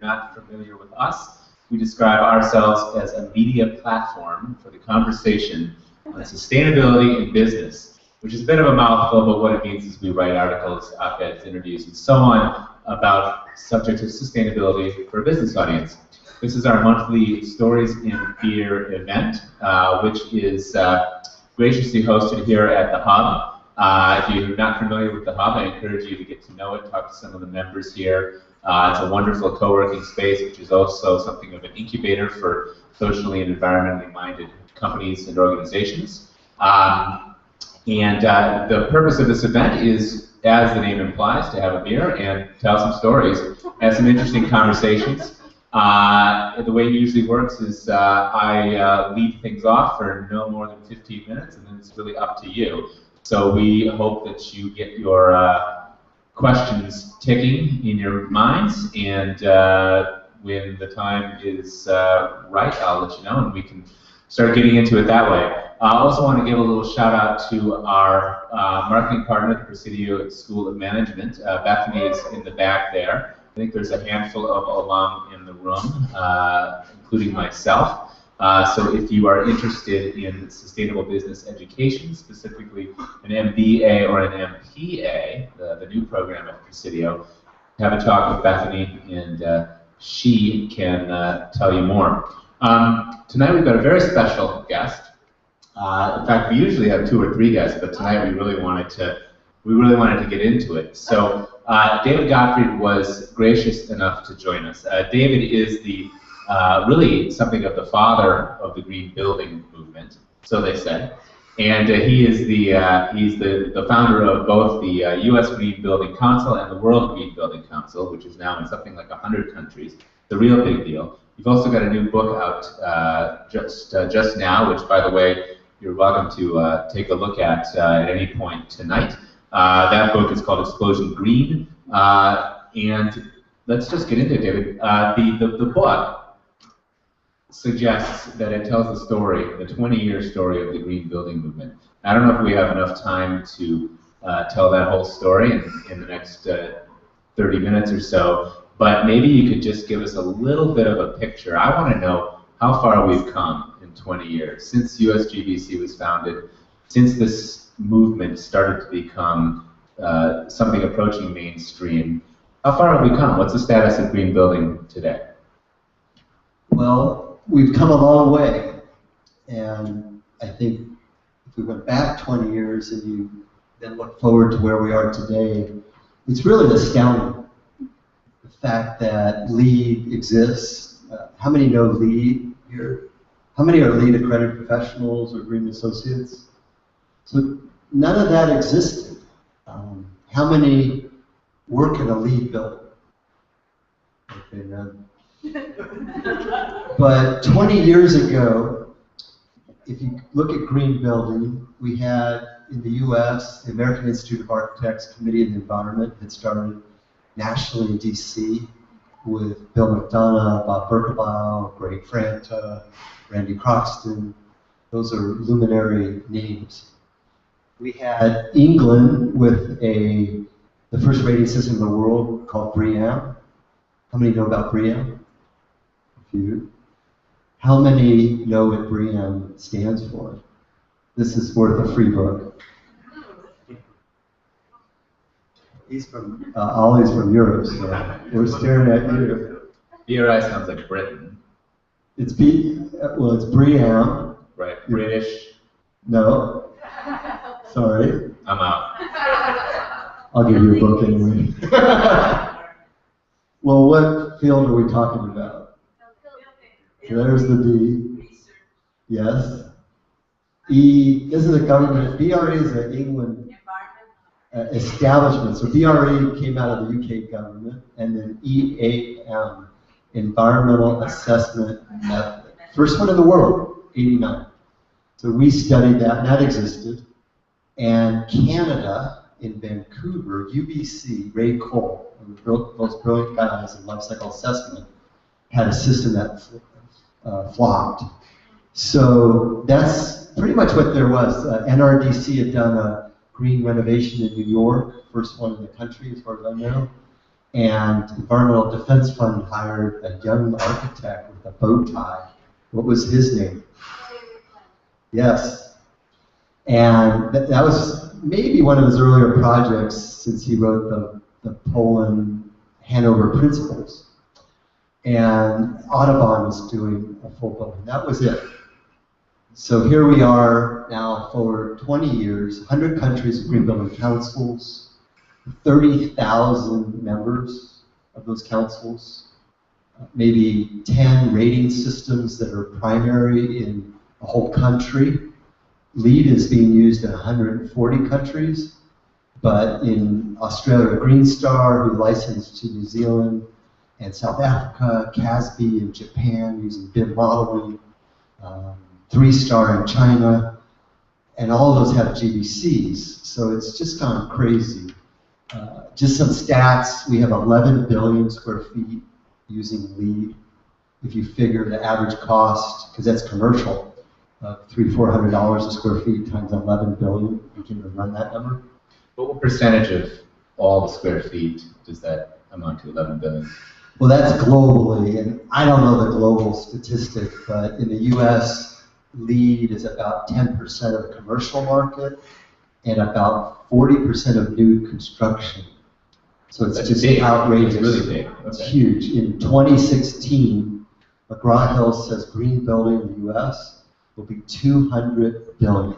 not familiar with us, we describe ourselves as a media platform for the conversation on sustainability in business, which is a bit of a mouthful, but what it means is we write articles, op-eds, interviews, and so on about subjects of sustainability for a business audience. This is our monthly Stories in Beer event, which is graciously hosted here at the Hub. If you're not familiar with the Hub, I encourage you to get to know it, talk to some of the members here. It's a wonderful co-working space, which is also something of an incubator for socially and environmentally minded companies and organizations. The purpose of this event is, as the name implies, to have a beer and tell some stories, have some interesting conversations. The way it usually works is I lead things off for no more than 15 minutes, and then it's really up to you. So we hope that you get your questions ticking in your minds, and when the time is right, I'll let you know, and we can start getting into it that way. I also want to give a little shout out to our marketing partner, the Presidio School of Management. Bethany is in the back there. I think there's a handful of alum in the room, including myself. So if you are interested in sustainable business education, specifically an MBA or an MPA, the new program at Presidio, have a talk with Bethany, and she can tell you more. Tonight we've got a very special guest. In fact, we usually have 2 or 3 guests, but tonight we really wanted to get into it. So David Gottfried was gracious enough to join us. David is the really something of the father of the green building movement, so they say, and he is he's the founder of both the U.S. Green Building Council and the World Green Building Council, which is now in something like 100 countries. It's a real big deal. You've also got a new book out just now, which, by the way, you're welcome to take a look at any point tonight. That book is called Explosion Green, and let's just get into it, David. The book suggests that it tells the story, the 20-year story of the green building movement. I don't know if we have enough time to tell that whole story in the next 30 minutes or so, but maybe you could just give us a little bit of a picture. I want to know how far we've come in 20 years, since USGBC was founded, since this movement started to become something approaching mainstream. How far have we come? What's the status of green building today? Well, we've come a long way, and I think if we went back 20 years and you then look forward to where we are today, it's really astounding, the fact that LEED exists. How many know LEED here? How many are LEED accredited professionals or green associates? So none of that existed. How many work in a LEED building? Okay, none. But 20 years ago, if you look at green building, we had in the US, the American Institute of Architects Committee of the Environment had started nationally in DC with Bill McDonough, Bob Berkebaugh, Greg Franta, Randy Croxton. Those are luminary names. We had England with the first rating system in the world called BREEAM. How many know about BREEAM? A few. How many know what BREEAM stands for? This is worth a free book. He's from, Ollie's from Europe, so we're staring at you. BRI sounds like Britain. It's it's BREEAM. Right, British. No. Sorry. I'm out. I'll give you a book anyway. Well, what field are we talking about? So there's the B. Yes. E, this is a government. BRE is an England establishment. So BRE came out of the UK government, and then EAM, Environmental Assessment Method. First one in the world, 89. So we studied that, and that existed. And Canada, in Vancouver, UBC, Ray Cole, one of the most brilliant guys in life cycle assessment, had a system that flopped. So that's pretty much what there was. NRDC had done a green renovation in New York, first one in the country as far as I know. And Environmental Defense Fund hired a young architect with a bow tie. What was his name? Yes. And that was maybe one of his earlier projects since he wrote the Poland Hanover Principles. And Audubon was doing a full building. That was it. So here we are now for 20 years, 100 countries of green building councils, 30,000 members of those councils, maybe 10 rating systems that are primary in a whole country. LEED is being used in 140 countries, but in Australia, Green Star, who licensed to New Zealand and South Africa, CASB in Japan using BIM modeling, 3-star in China, and all of those have GBCs. So it's just gone crazy. Just some stats, we have 11 billion square feet using LEED. If you figure the average cost, because that's commercial, $300-400 a square feet times 11 billion, you can run that number. What percentage of all the square feet does that amount to, 11 billion? Well, that's globally, and I don't know the global statistic, but in the US, LEED is about 10% of the commercial market and about 40% of new construction. So it's just outrageous. It's really big. Okay. It's huge. In 2016, McGraw-Hill says green building in the US will be 200 billion.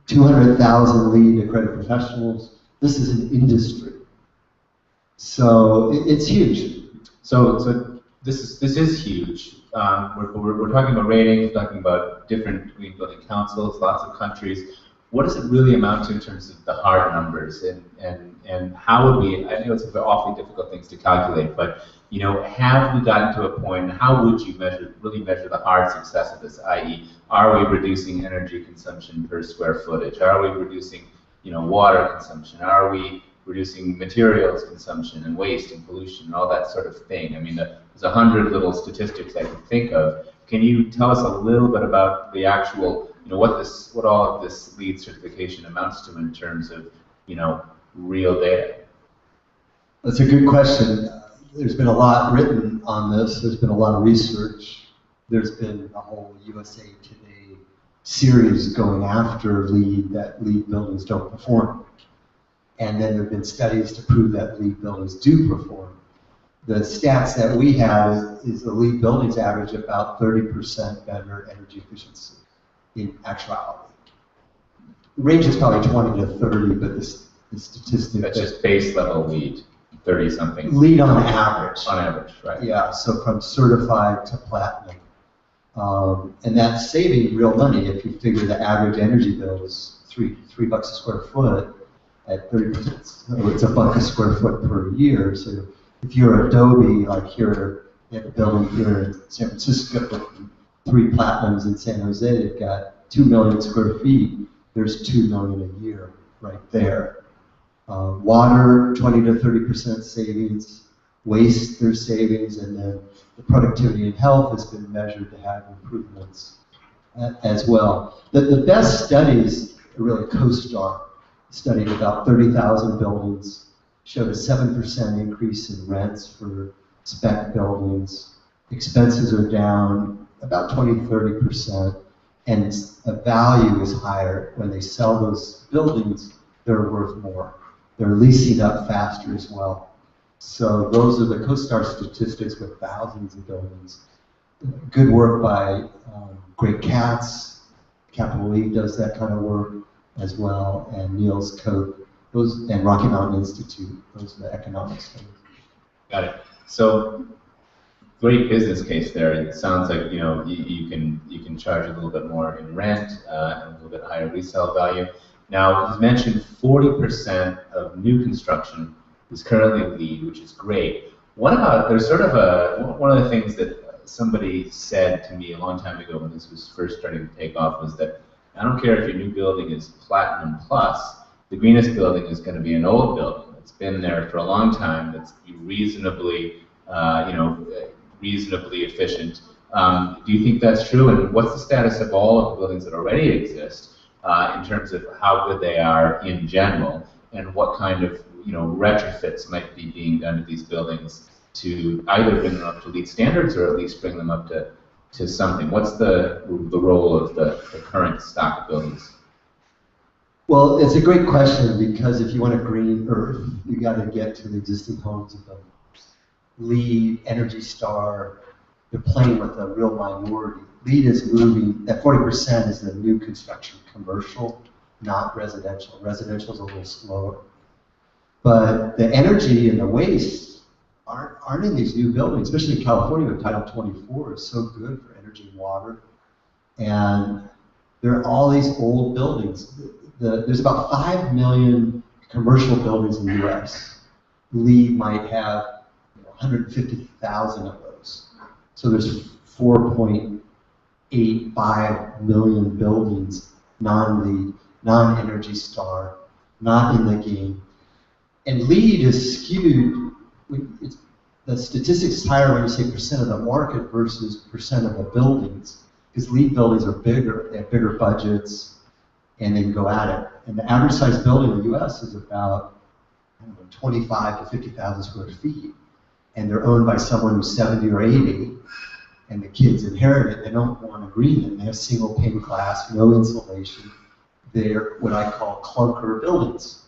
200,000 LEED accredited professionals. This is an industry. So it's huge. So this is huge. We're talking about ratings, talking about different green building councils, lots of countries. What does it really amount to in terms of the hard numbers, and how would we? I know it's awfully difficult things to calculate, but have we gotten to a point? How would you really measure the hard success of this? I.e., are we reducing energy consumption per square footage? Are we reducing, water consumption? Are we reducing materials consumption and waste and pollution and all that sort of thing? I mean, there's 100 little statistics I can think of. Can you tell us a little bit about the actual, what all of this LEED certification amounts to in terms of, real data? That's a good question. There's been a lot written on this. There's been a lot of research. There's been a whole USA Today series going after LEED, that LEED buildings don't perform. And then there have been studies to prove that LEED buildings do perform. The stats that we have is the LEED buildings average about 30% better energy efficiency in actuality. The range is probably 20 to 30, but the statistic... That's just base level LEED, 30-something. LEED on average. On average, right. Yeah, so from certified to platinum. And that's saving real money if you figure the average energy bill is $3 a square foot at 30%. So it's $1 a square foot per year. So if you're Adobe, like here, they have a building here in San Francisco, 3 platinums in San Jose, they've got 2 million square feet. There's 2 million a year right there. Water, 20 to 30% savings. Waste, there's savings, and then the productivity and health has been measured to have improvements as well. The best studies are really CoStar. Studied about 30,000 buildings, showed a 7% increase in rents for spec buildings. Expenses are down about 20-30%, and the value is higher. When they sell those buildings, they're worth more. They're leasing up faster as well. So those are the CoStar statistics with thousands of buildings. Good work by Greg Katz. Capital E does that kind of work as well, and Niels Koch, and Rocky Mountain Institute. Those are the economic studies. Got it. So great business case there. It sounds like you can charge a little bit more in rent and a little bit higher resale value. Now, you mentioned 40% of new construction is currently LEED, which is great. What about, there's sort of one of the things that somebody said to me a long time ago when this was first starting to take off was that I don't care if your new building is platinum plus, the greenest building is going to be an old building that's been there for a long time, that's reasonably, reasonably efficient. Do you think that's true? And what's the status of all of the buildings that already exist in terms of how good they are in general, and what kind of retrofits might be being done to these buildings to either bring them up to LEED standards or at least bring them up to something? What's the role of the current stock of buildings? Well, it's a great question, because if you want a green Earth, you got to get to the existing homes and buildings. LEED, Energy Star, they're playing with a real minority. LEED is moving, that 40% is the new construction commercial, not residential. Residential is a little slower. But the energy and the waste aren't in these new buildings, especially in California with Title 24 is so good for energy and water. And there are all these old buildings. There's about 5 million commercial buildings in the US. LEED might have 150,000 of those. So there's 4.85 million buildings, non-LEED, non-Energy Star, not in the game. And LEED is skewed. The statistics is higher when you say percent of the market versus percent of the buildings, because LEED buildings are bigger, they have bigger budgets, and they can go at it. And the average size building in the US is about 25 to 50,000 square feet. And they're owned by someone who's 70 or 80, and the kids inherit it. They don't want to green it. They have single pane glass, no insulation. They're what I call clunker buildings.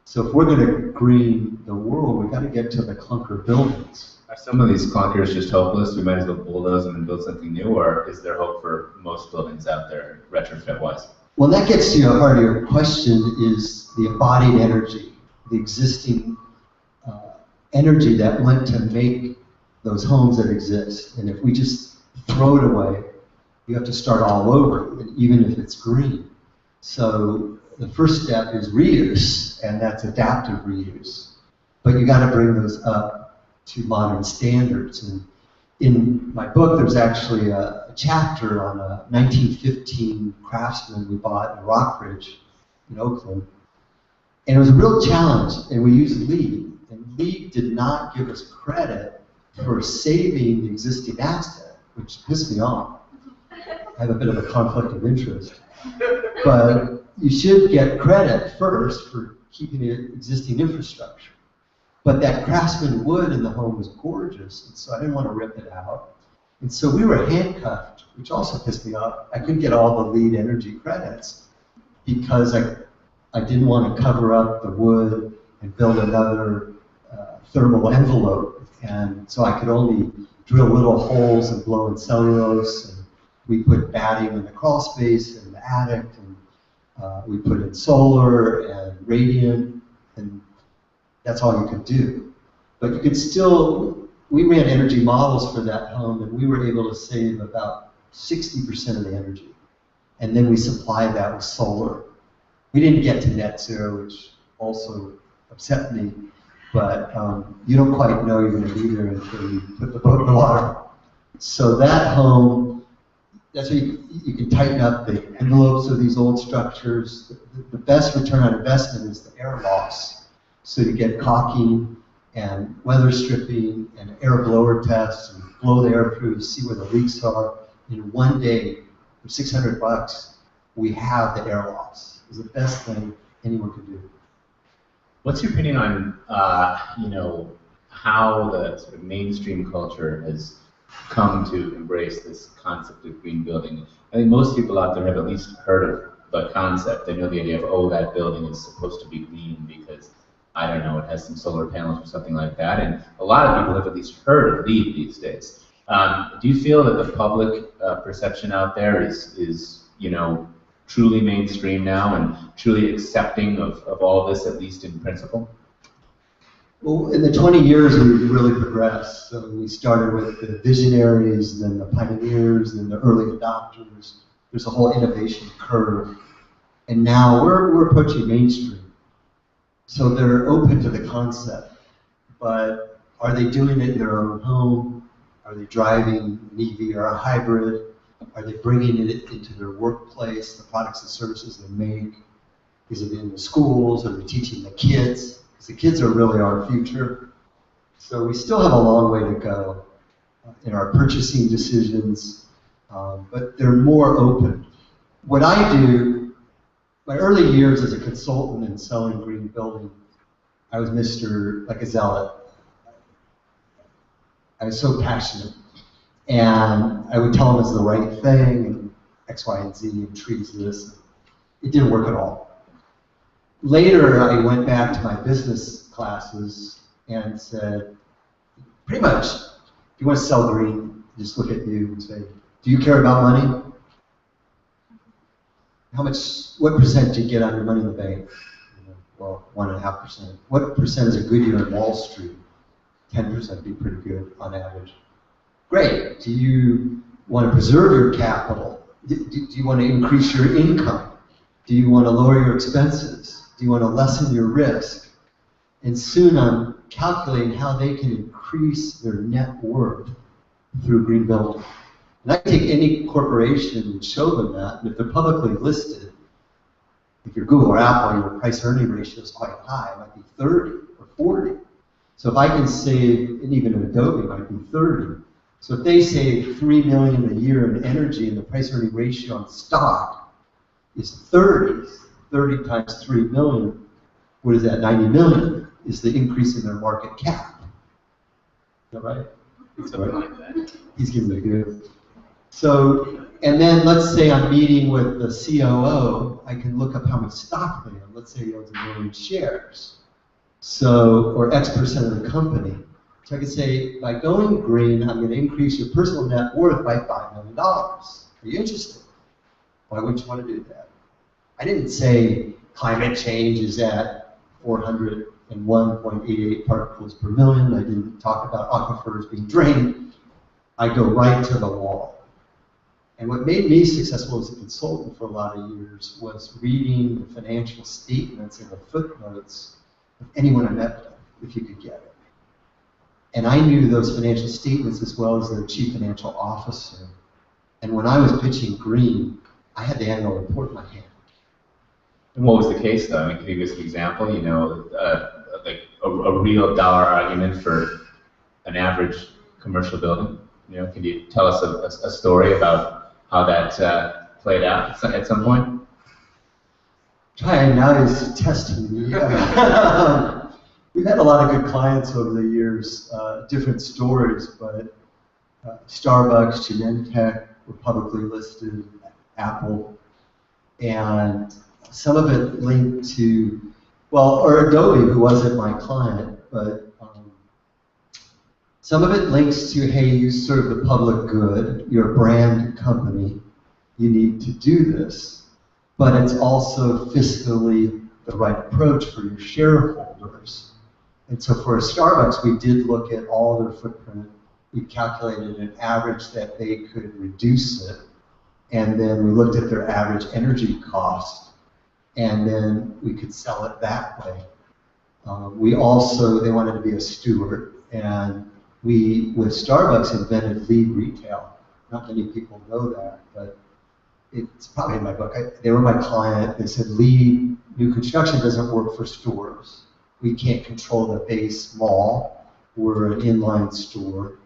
So if we're going to green the world, we've got to get to the clunker buildings. Are some of these clunkers just hopeless? We might as well bulldoze them and build something new, or is there hope for most buildings out there, retrofit-wise? Well, that gets to the heart of your question, is the embodied energy, the existing energy that went to make those homes that exist. And if we just throw it away, you have to start all over, even if it's green. So the first step is reuse, and that's adaptive reuse. But you got to bring those up to modern standards. And in my book, there's actually a chapter on a 1915 craftsman we bought in Rockbridge in Oakland. And it was a real challenge, and we used LEED. And LEED did not give us credit for saving the existing asset, which pissed me off. I have a bit of a conflict of interest. But you should get credit first for keeping the existing infrastructure. But that craftsman wood in the home was gorgeous, and so I didn't want to rip it out. And so we were handcuffed, which also pissed me off. I couldn't get all the LEED energy credits because I didn't want to cover up the wood and build another thermal envelope. And so I could only drill little holes and blow in cellulose. And we put batting in the crawl space in the attic, and we put in solar and radiant, and that's all you could do. But you could still, we ran energy models for that home, and we were able to save about 60% of the energy. And then we supplied that with solar. We didn't get to net zero, which also upset me, but you don't quite know you're going to be there until you put the boat in the water. So that home, that's where you can tighten up the envelopes of these old structures. The best return on investment is the air loss. So you get caulking and weather stripping and air blower tests and blow the air through to see where the leaks are. In one day, for $600, we have the air loss. It's the best thing anyone can do. What's your opinion on, how the sort of mainstream culture has come to embrace this concept of green building? I think most people out there have at least heard of the concept. They know the idea of, oh, that building is supposed to be green because, I don't know, it has some solar panels or something like that. And a lot of people have at least heard of LEED these days. Do you feel that the public perception out there is truly mainstream now and truly accepting of all of this, at least in principle? Well, in the 20 years, we've really progressed. So we started with the visionaries, then the pioneers, then the early adopters. There's a whole innovation curve. And now we're approaching mainstream. So they're open to the concept. But are they doing it in their own home? Are they driving an EV or a hybrid? Are they bringing it into their workplace, the products and services they make? Is it in the schools? Are they teaching the kids? Because the kids are really our future. So we still have a long way to go in our purchasing decisions, but they're more open. What I do, my early years as a consultant in selling green building, I was like a zealot. I was so passionate. And I would tell them it's the right thing, and X, Y, and Z, and trees this. It didn't work at all. Later, I went back to my business classes and said, pretty much, if you want to sell green, just look at you and say, do you care about money? What percent do you get on your money in the bank? Well, 1.5%. What percent is a good year in Wall Street? 10% would be pretty good on average. Great. Do you want to preserve your capital? Do you want to increase your income? Do you want to lower your expenses? Do you want to lessen your risk? And soon I'm calculating how they can increase their net worth through green building. And I take any corporation and show them that, and if they're publicly listed, if you're Google or Apple, your price-earning ratio is quite high. It might be 30 or 40. So if I can save, and even Adobe might be 30. So if they save $3 million a year in energy, and the price-earning ratio on stock is 30 times 3 million, what is that, 90 million, is the increase in their market cap. Is that right? Something like that. He's giving me a good. So, and then let's say I'm meeting with the COO, I can look up how much stock they own. Let's say he owns 1 million shares. So, or X percent of the company. So I can say, by going green, I'm going to increase your personal net worth by $5 million. Are you interested? Why wouldn't you want to do that? I didn't say climate change is at 401.88 particles per million. I didn't talk about aquifers being drained. I go right to the wall. And what made me successful as a consultant for a lot of years was reading the financial statements and the footnotes of anyone I met with, if you could get it. And I knew those financial statements as well as their chief financial officer. And when I was pitching green, I had the annual report in my hand. And what was the case, though? I mean, can you give us an example? You know, like a real dollar argument for an average commercial building. You know, can you tell us a story about how that played out at some point? Trying now is testing me. We've had a lot of good clients over the years, different stories, but Starbucks, Genentech were publicly listed, Apple, and some of it linked to, well, or Adobe, who wasn't my client, but some of it links to, hey, you serve the public good, you're a brand company, you need to do this, but it's also fiscally the right approach for your shareholders. And so for Starbucks, we did look at all their footprint. We calculated an average that they could reduce it, and then we looked at their average energy cost, and then we could sell it that way. We also, they wanted to be a steward, and we, with Starbucks, invented lead retail. Not many people know that, but it's probably in my book. They were my client. They said, lead, new construction doesn't work for stores. We can't control the base mall. We're an inline store,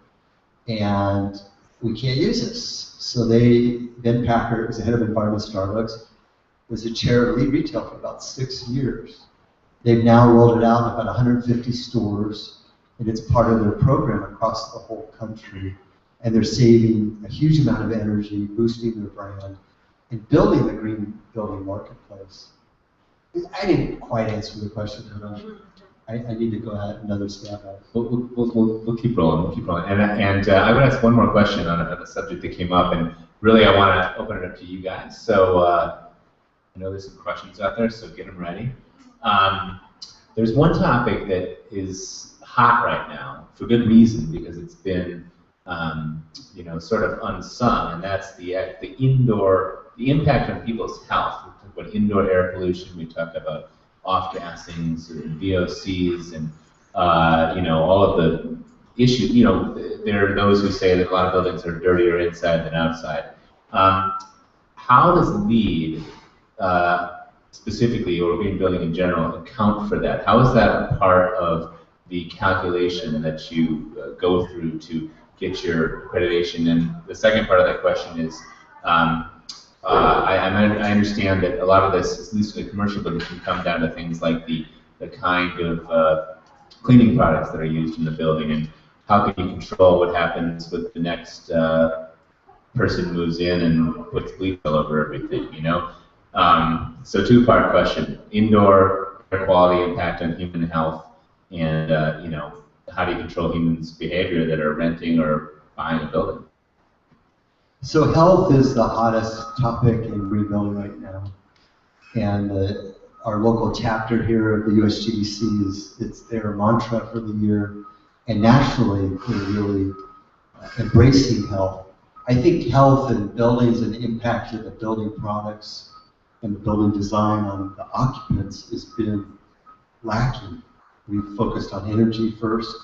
and we can't use this. So Ben Packer, was the head of environment at Starbucks, was the chair of lead retail for about 6 years. They've now rolled it out in about 150 stores, and it's part of their program across the whole country. And they're saving a huge amount of energy, boosting their brand, and building the green building marketplace. I didn't quite answer the question, but I need to go ahead another stab at it. We'll keep rolling. We'll keep rolling. And I would ask one more question on a subject that came up, and really I want to open it up to you guys. So I know there's some questions out there, so get them ready. There's one topic that is hot right now for good reason, because it's been sort of unsung, and that's the impact on people's health. We talk about indoor air pollution. We talk about off-gassings and VOCs, and all of the issues. There are those who say that a lot of buildings are dirtier inside than outside. How does LEED specifically, or green building in general, account for that? How is that a part of the calculation that you go through to get your accreditation? And the second part of that question is, I understand that a lot of this, at least for the commercial buildings, can come down to things like the the kind of cleaning products that are used in the building, and how can you control what happens with the next person moves in and puts bleach all over everything, you know? So two-part question: indoor air quality impact on human health, and you know, how do you control humans' behavior that are renting or buying a building? So health is the hottest topic in green building right now, and our local chapter here of the USGBC it's their mantra for the year, and nationally they're really embracing health. I think health in buildings and the impact of the building products and the building design on the occupants has been lacking. We've focused on energy first,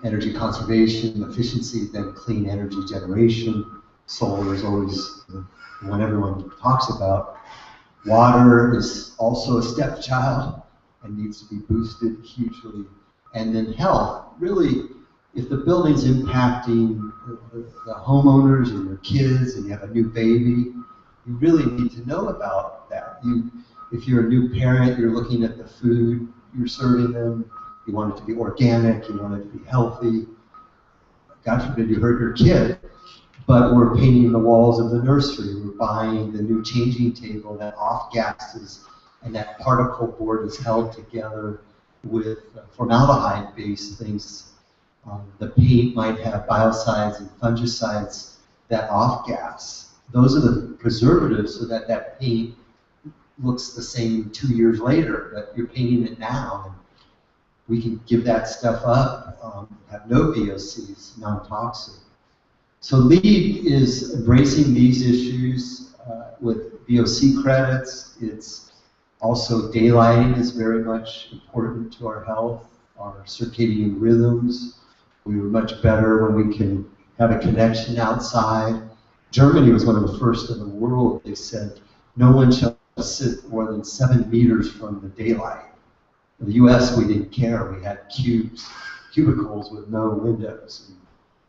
energy conservation, efficiency, then clean energy generation. Solar is always the one everyone talks about. Water is also a stepchild and needs to be boosted hugely. And then health, really, if the building's impacting the homeowners and your kids and you have a new baby, you really need to know about that. If you're a new parent, you're looking at the food you're serving them, you want it to be organic, you want it to be healthy. God forbid you hurt your kid, but we're painting the walls of the nursery, we're buying the new changing table that off gases, and that particle board is held together with formaldehyde-based things. The paint might have biocides and fungicides that off gas. Those are the preservatives so that that paint looks the same 2 years later, but you're painting it now. And we can give that stuff up, have no VOCs, non-toxic. So LEED is embracing these issues with VOC credits. It's also daylighting is very much important to our health, our circadian rhythms. We were much better when we can have a connection outside. Germany was one of the first in the world. They said, no one shall sit more than 7 meters from the daylight. In the US, we didn't care. We had cubicles with no windows. And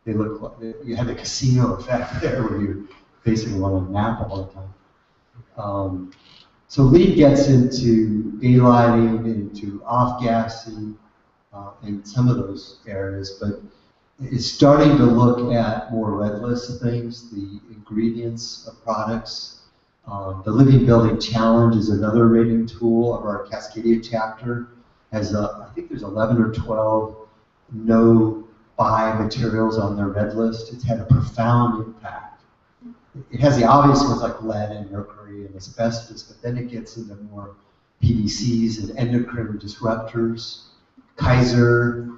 they looked like, you had the casino effect there where you basically want to nap all the time. So LEED gets into daylighting, into off-gassing, in some of those areas, but it's starting to look at more red list things, the ingredients of products. The Living Building Challenge is another rating tool of our Cascadia chapter. Has I think there's 11 or 12 no-buy materials on their red list. It's had a profound impact. It has the obvious ones like lead and mercury and asbestos, but then it gets into more PVCs and endocrine disruptors. Kaiser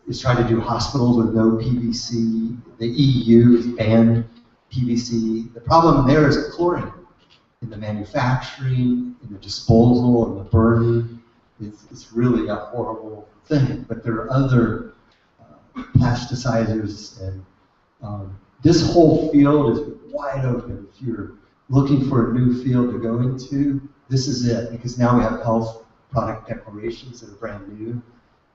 is trying to do hospitals with no PVC. The EU has banned PVC. The problem there is chlorine in the manufacturing, in the disposal, and the burning. It's really a horrible thing. But there are other plasticizers, and this whole field is wide open. If you're looking for a new field to go into, this is it, because now we have health product declarations that are brand new,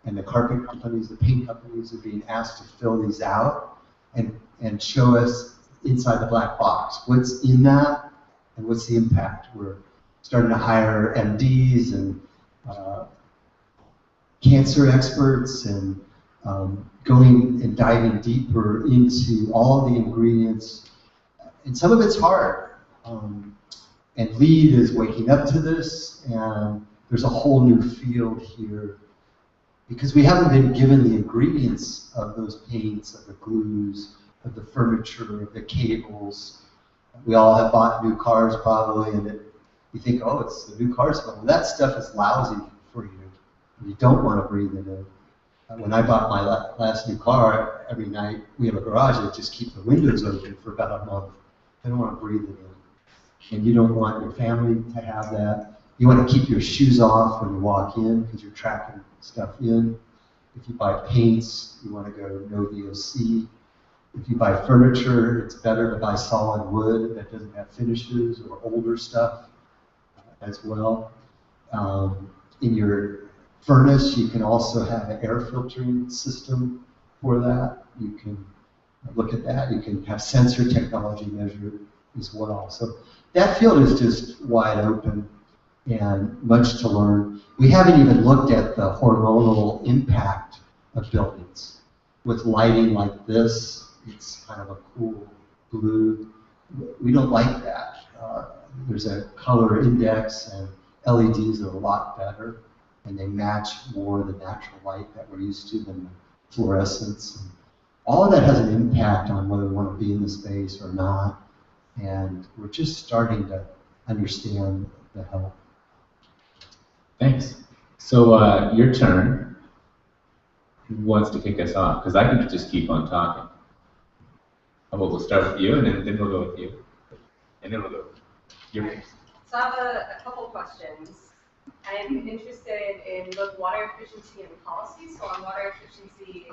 and the carpet companies, the paint companies are being asked to fill these out and show us inside the black box what's in that and what's the impact. We're starting to hire MDs and cancer experts and going and diving deeper into all the ingredients. And some of it's hard. And LEED is waking up to this, and there's a whole new field here because we haven't been given the ingredients of those paints, of the glues, of the furniture, of the cables. We all have bought new cars probably, and you think, oh, it's the new car smell. Well, that stuff is lousy for you. You don't want to breathe in it. When I bought my last new car, every night we have a garage that just keeps the windows open for about a month. I don't want to breathe it in. And you don't want your family to have that. You want to keep your shoes off when you walk in because you're tracking stuff in. If you buy paints, you want to go no VOC. If you buy furniture, it's better to buy solid wood that doesn't have finishes or older stuff as well. In your furnace, you can also have an air filtering system for that. You can look at that. You can have sensor technology measured as well. So that field is just wide open. and much to learn. We haven't even looked at the hormonal impact of buildings. With lighting like this, it's kind of a cool blue. We don't like that. There's a color index, and LEDs are a lot better, and they match more the natural light that we're used to than the fluorescence. And all of that has an impact on whether we want to be in the space or not, and we're just starting to understand the health. Thanks. So your turn. Who wants to kick us off? Because I can just keep on talking. How about we'll start with you, and then we'll go with you. And then we'll go with you. So I have a couple questions. I'm interested in both water efficiency and policy. So on water efficiency,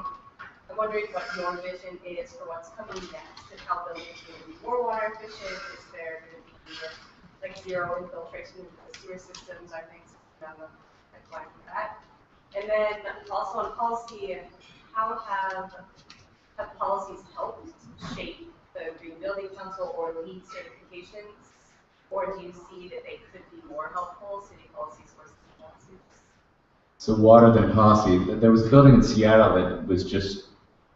I'm wondering what your vision is for what's coming next and how buildings are going to be more water efficient. Is there going to be like zero infiltration into the sewer systems? I think on the pipeline for that. And then also on policy, how have policies helped shape the Green Building Council or LEED certifications? Or do you see that they could be more helpful, city policies versus policies? So water than policy. There was a building in Seattle that was just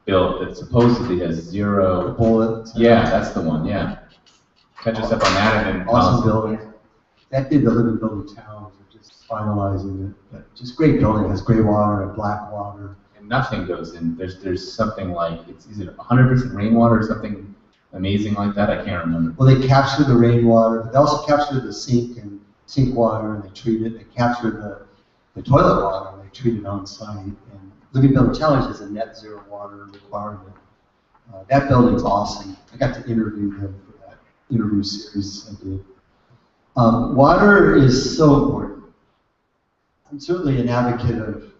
built that supposedly has zero. Bullet. Yeah, that's the one. Yeah. Catch us up on that and then awesome building. That did the Living Building Towns. We're just finalizing it. But just great building. It has gray water and black water. And nothing goes in. There's something like is it 100% rainwater or something amazing like that? I can't remember. Well, they capture the rainwater, but they also capture the sink water and they treat it. They capture the toilet water and they treat it on site. And Living Building Challenge has a net zero water requirement. That building's awesome. I got to interview them for that interview series I did. Water is so important. I'm certainly an advocate of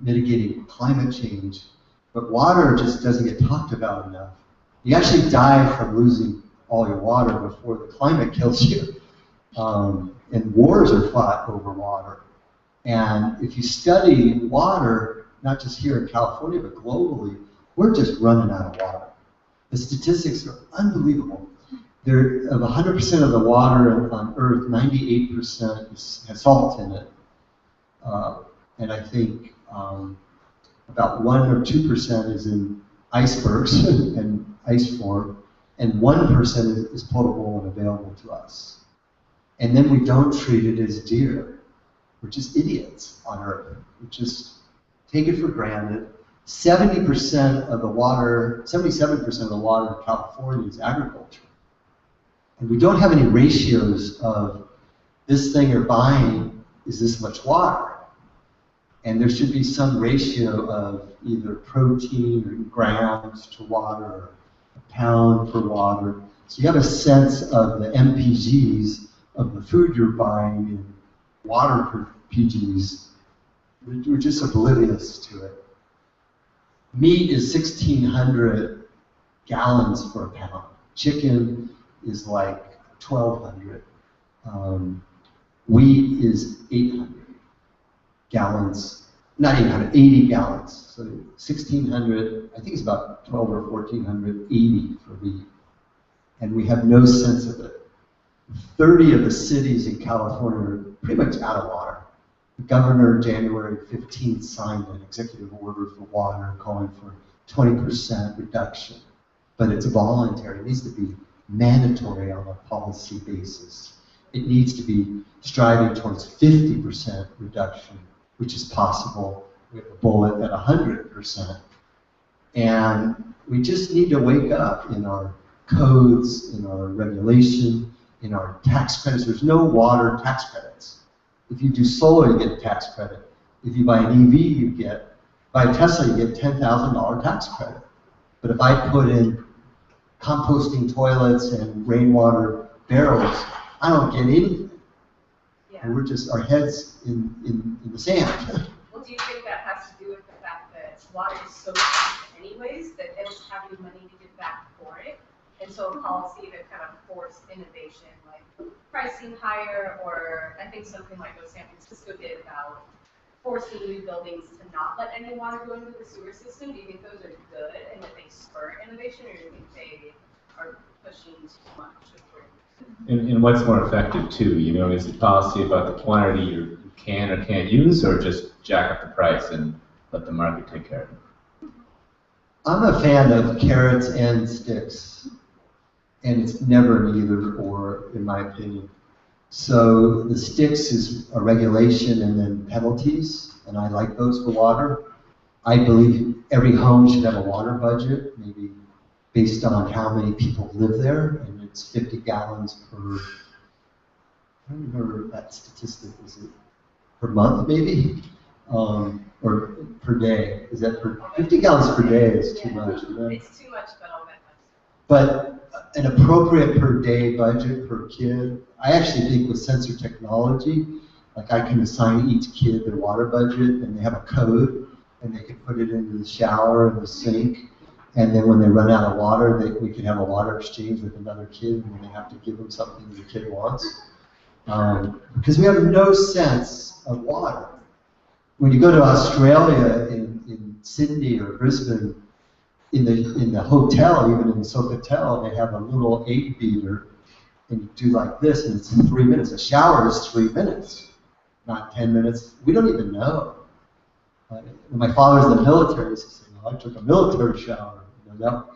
mitigating climate change, but water just doesn't get talked about enough. You actually die from losing all your water before the climate kills you. And wars are fought over water. And if you study water, not just here in California, but globally, we're just running out of water. The statistics are unbelievable. Of 100% of the water on Earth, 98% has salt in it. And I think about 1 or 2% is in icebergs and ice form, and 1% is potable and available to us. And then we don't treat it as dear. We're just idiots on Earth. We just take it for granted. 70% of the water, 77% of the water in California is agriculture. And we don't have any ratios of this thing you're buying is this much water. And there should be some ratio of either protein or grams to water, or a pound per water. So you have a sense of the MPGs of the food you're buying in water per PGs. We're just oblivious to it. Meat is 1,600 gallons per pound. Chicken is like 1,200. Wheat is 800 gallons, not 800, 80 gallons. So 1,600, I think it's about 12 or 1,480 for wheat. And we have no sense of it. 30 of the cities in California are pretty much out of water. The governor, January 15th, signed an executive order for water calling for 20% reduction. But it's voluntary. It needs to be mandatory on a policy basis. It needs to be striving towards 50% reduction, which is possible with a bullet at 100%. And we just need to wake up in our codes, in our regulation, in our tax credits. There's no water tax credits. If you do solar, you get a tax credit. If you buy an EV, buy a Tesla, you get $10,000 tax credit. But if I put in composting toilets and rainwater barrels, I don't get anything. Yeah. And we're just, our heads in the sand. Well, do you think that has to do with the fact that water is so cheap anyways, that they don't have any money to give back for it? And so a policy that kind of forced innovation, like pricing higher, or I think something like what San Francisco did about forcing new buildings to not let any water go into the sewer system. Do you think those are good and that they spur innovation, or do you think they are pushing too much? And what's more effective too? You know, is it policy about the quantity you can or can't use, or just jack up the price and let the market take care of it? I'm a fan of carrots and sticks, and it's never an either or, in my opinion. So the sticks is a regulation and then penalties, and I like those for water. I believe every home should have a water budget, maybe based on how many people live there, and it's 50 gallons per, I don't remember that statistic, is it per month maybe? Or per day? Is that per, 50 gallons per day is too much, isn't it? It's too much, but I'll bet much. But an appropriate per day budget per kid, I actually think with sensor technology, like I can assign each kid their water budget and they have a code and they can put it into the shower and the sink. And then when they run out of water, we can have a water exchange with another kid and they have to give them something the kid wants. Because we have no sense of water. When you go to Australia in Sydney or Brisbane, in the hotel, even in the Sofitel, they have a little 8-beater, and you do like this, and it's 3 minutes. A shower is 3 minutes, not 10 minutes. We don't even know. When my father's in the military, he said, well, I took a military shower. You know,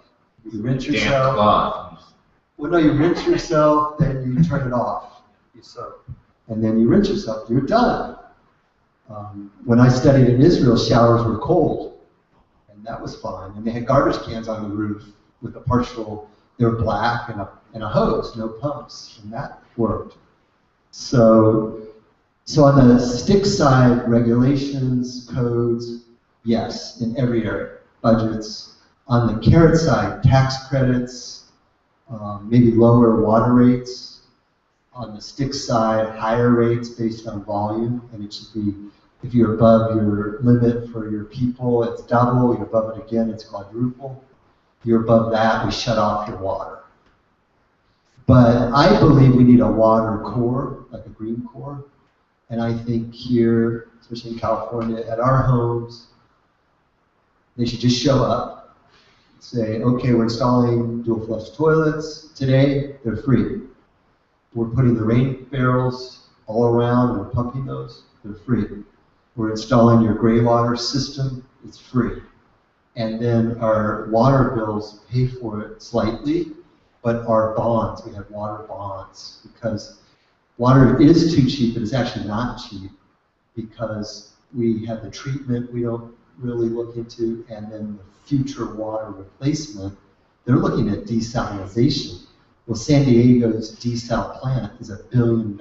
you rinse yourself. Damp cloth. Well, no, you rinse yourself, then you turn it off. You soak. And then you rinse yourself. You're done. When I studied in Israel, showers were cold. And that was fine. And they had garbage cans on the roof with a partial, they were black, and a hose, no pumps. And that worked. So on the stick side, regulations, codes, yes, in every area, budgets. On the carrot side, tax credits, maybe lower water rates. On the stick side, higher rates based on volume, and it should be, if you're above your limit for your people, it's double. You're above it again, it's quadruple. You're above that, we shut off your water. But I believe we need a water core, like a green core. And I think here, especially in California, at our homes, they should just show up, say, okay, we're installing dual flush toilets today, they're free. We're putting the rain barrels all around, we're pumping those, they're free. We're installing your gray water system, it's free. And then our water bills pay for it slightly, but our bonds, we have water bonds, because water is too cheap, but it's actually not cheap, because we have the treatment we don't really look into, and then the future water replacement, they're looking at desalinization. Well, San Diego's desal plant is $1 billion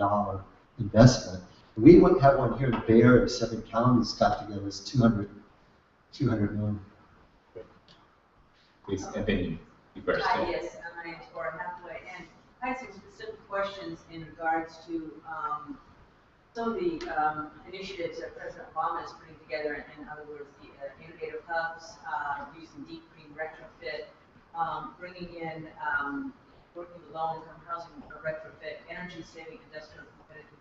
investment. We wouldn't have one here in the Bay Area. 7 counties got together. It's 200 million. Please, and then you first. Hi, yes, my name's Laura Hathaway, and I have some specific questions in regards to some of the initiatives that President Obama is putting together. In other words, the innovative hubs, using deep green retrofit, bringing in working with low-income housing retrofit, energy-saving industrial competitive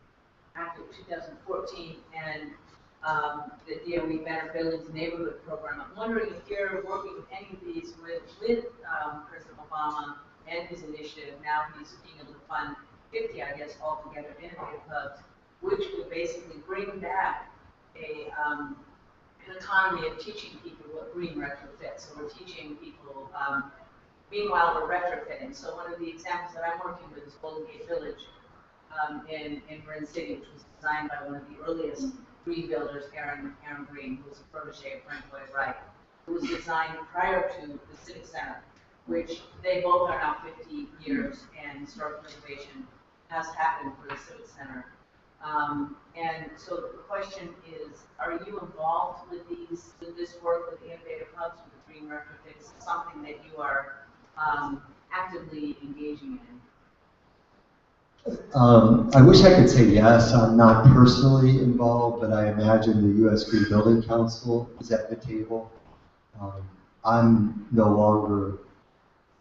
Act of 2014, and the DOE Better Buildings Neighborhood Program. I'm wondering if you're working with any of these with President Obama and his initiative. Now he's being able to fund 50, I guess, altogether innovative hubs, which would basically bring back an economy of teaching people what green retrofit. So we're teaching people. Meanwhile, we're retrofitting. So one of the examples that I'm working with is Golden Gate Village in Marin City, which was designed by one of the earliest green builders, Aaron Green, who was a protege of Frank Lloyd Wright. It was designed prior to the Civic Center, which they both are now 50 years, and historic preservation has happened for the Civic Center. And so the question is, are you involved with this work with the innovative hubs, with the green retrofits, something that you are actively engaging in? I wish I could say yes. I'm not personally involved, but I imagine the U.S. Green Building Council is at the table. I'm no longer,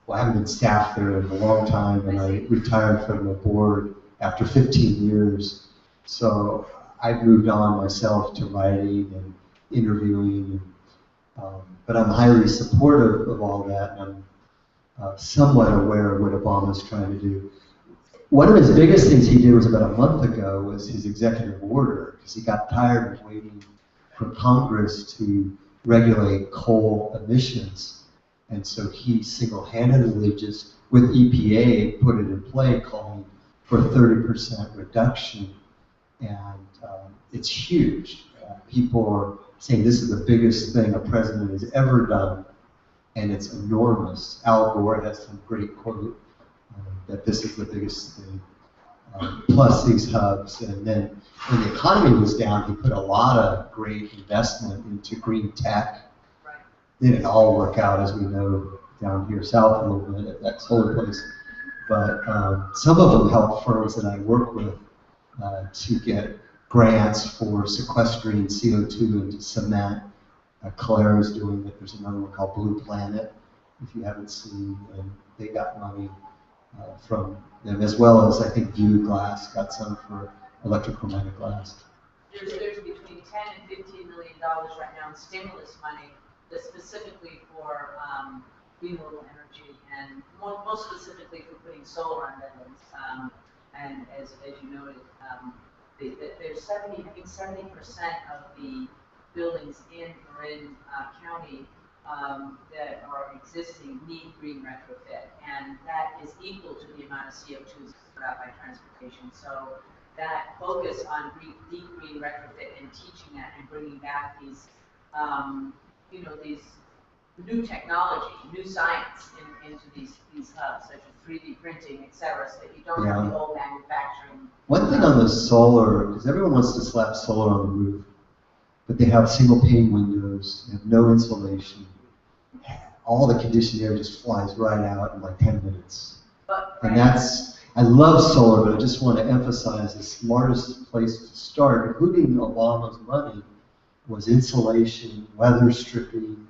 well, I haven't been staff there in a long time, and I retired from the board after 15 years. So I've moved on myself to writing and interviewing, but I'm highly supportive of all that, and I'm somewhat aware of what Obama's trying to do. one of his biggest things he did was about a month ago was his executive order, because he got tired of waiting for Congress to regulate coal emissions. And so he single-handedly just, with EPA, put it in play, calling for 30% reduction. And it's huge. People are saying this is the biggest thing a president has ever done, and it's enormous. Al Gore has some great quote that this is the biggest thing. Plus these hubs, and then when the economy was down, he put a lot of great investment into green tech. Right. Didn't all work out, as we know, down here south a little bit at that solar place. But some of them help firms that I work with to get grants for sequestering CO2 into cement. Claire is doing it. There's another one called Blue Planet, if you haven't seen, and they got money from them, as well as I think View Glass got some for electrochromatic glass. There's between $10 and $15 million right now in stimulus money that's specifically for renewable energy, and most specifically for putting solar on buildings. And as you noted, there's 70% of the buildings in Marin County that are existing need green retrofit, and that is equal to the amount of CO2 put out by transportation. So that focus on deep green retrofit and teaching that and bringing back these, these new technology, new science into these hubs, such as 3D printing, et cetera, so that you don't have the old manufacturing. One thing on the solar, because everyone wants to slap solar on the roof, but they have single pane windows, they have no insulation. All the conditioned air just flies right out in like 10 minutes. And that's, I love solar, but I just want to emphasize the smartest place to start, including Obama's money, was insulation, weather stripping,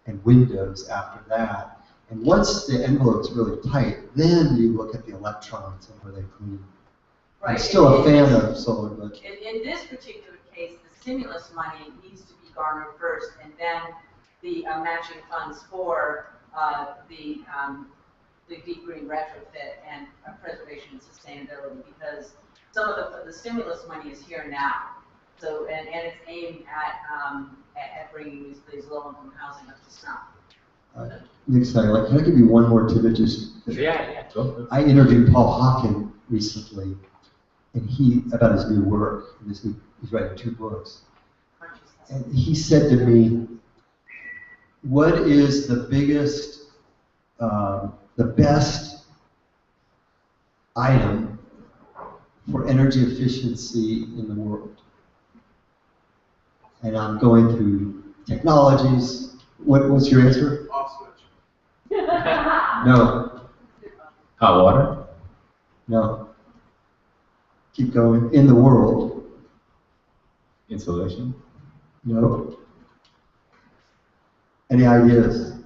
and windows after that. And once the envelope's really tight, then you look at the electrons and where they clean. Right. I'm still a fan of solar, but in this particular case, the stimulus money needs to be garnered first, and then the matching funds for the deep green retrofit and preservation and sustainability, because some of the stimulus money is here now. So and it's aimed at bringing these low-income housing up to snuff. Nick, sorry, can I give you one more tidbit? Yeah. I interviewed Paul Hawken recently, and about his new work. He's writing 2 books, and he said to me, "What is the biggest, the best item for energy efficiency in the world?" And I'm going through technologies. What was your answer? Off switch. No. Hot water? No. Keep going. In the world? Insulation? No. Any ideas?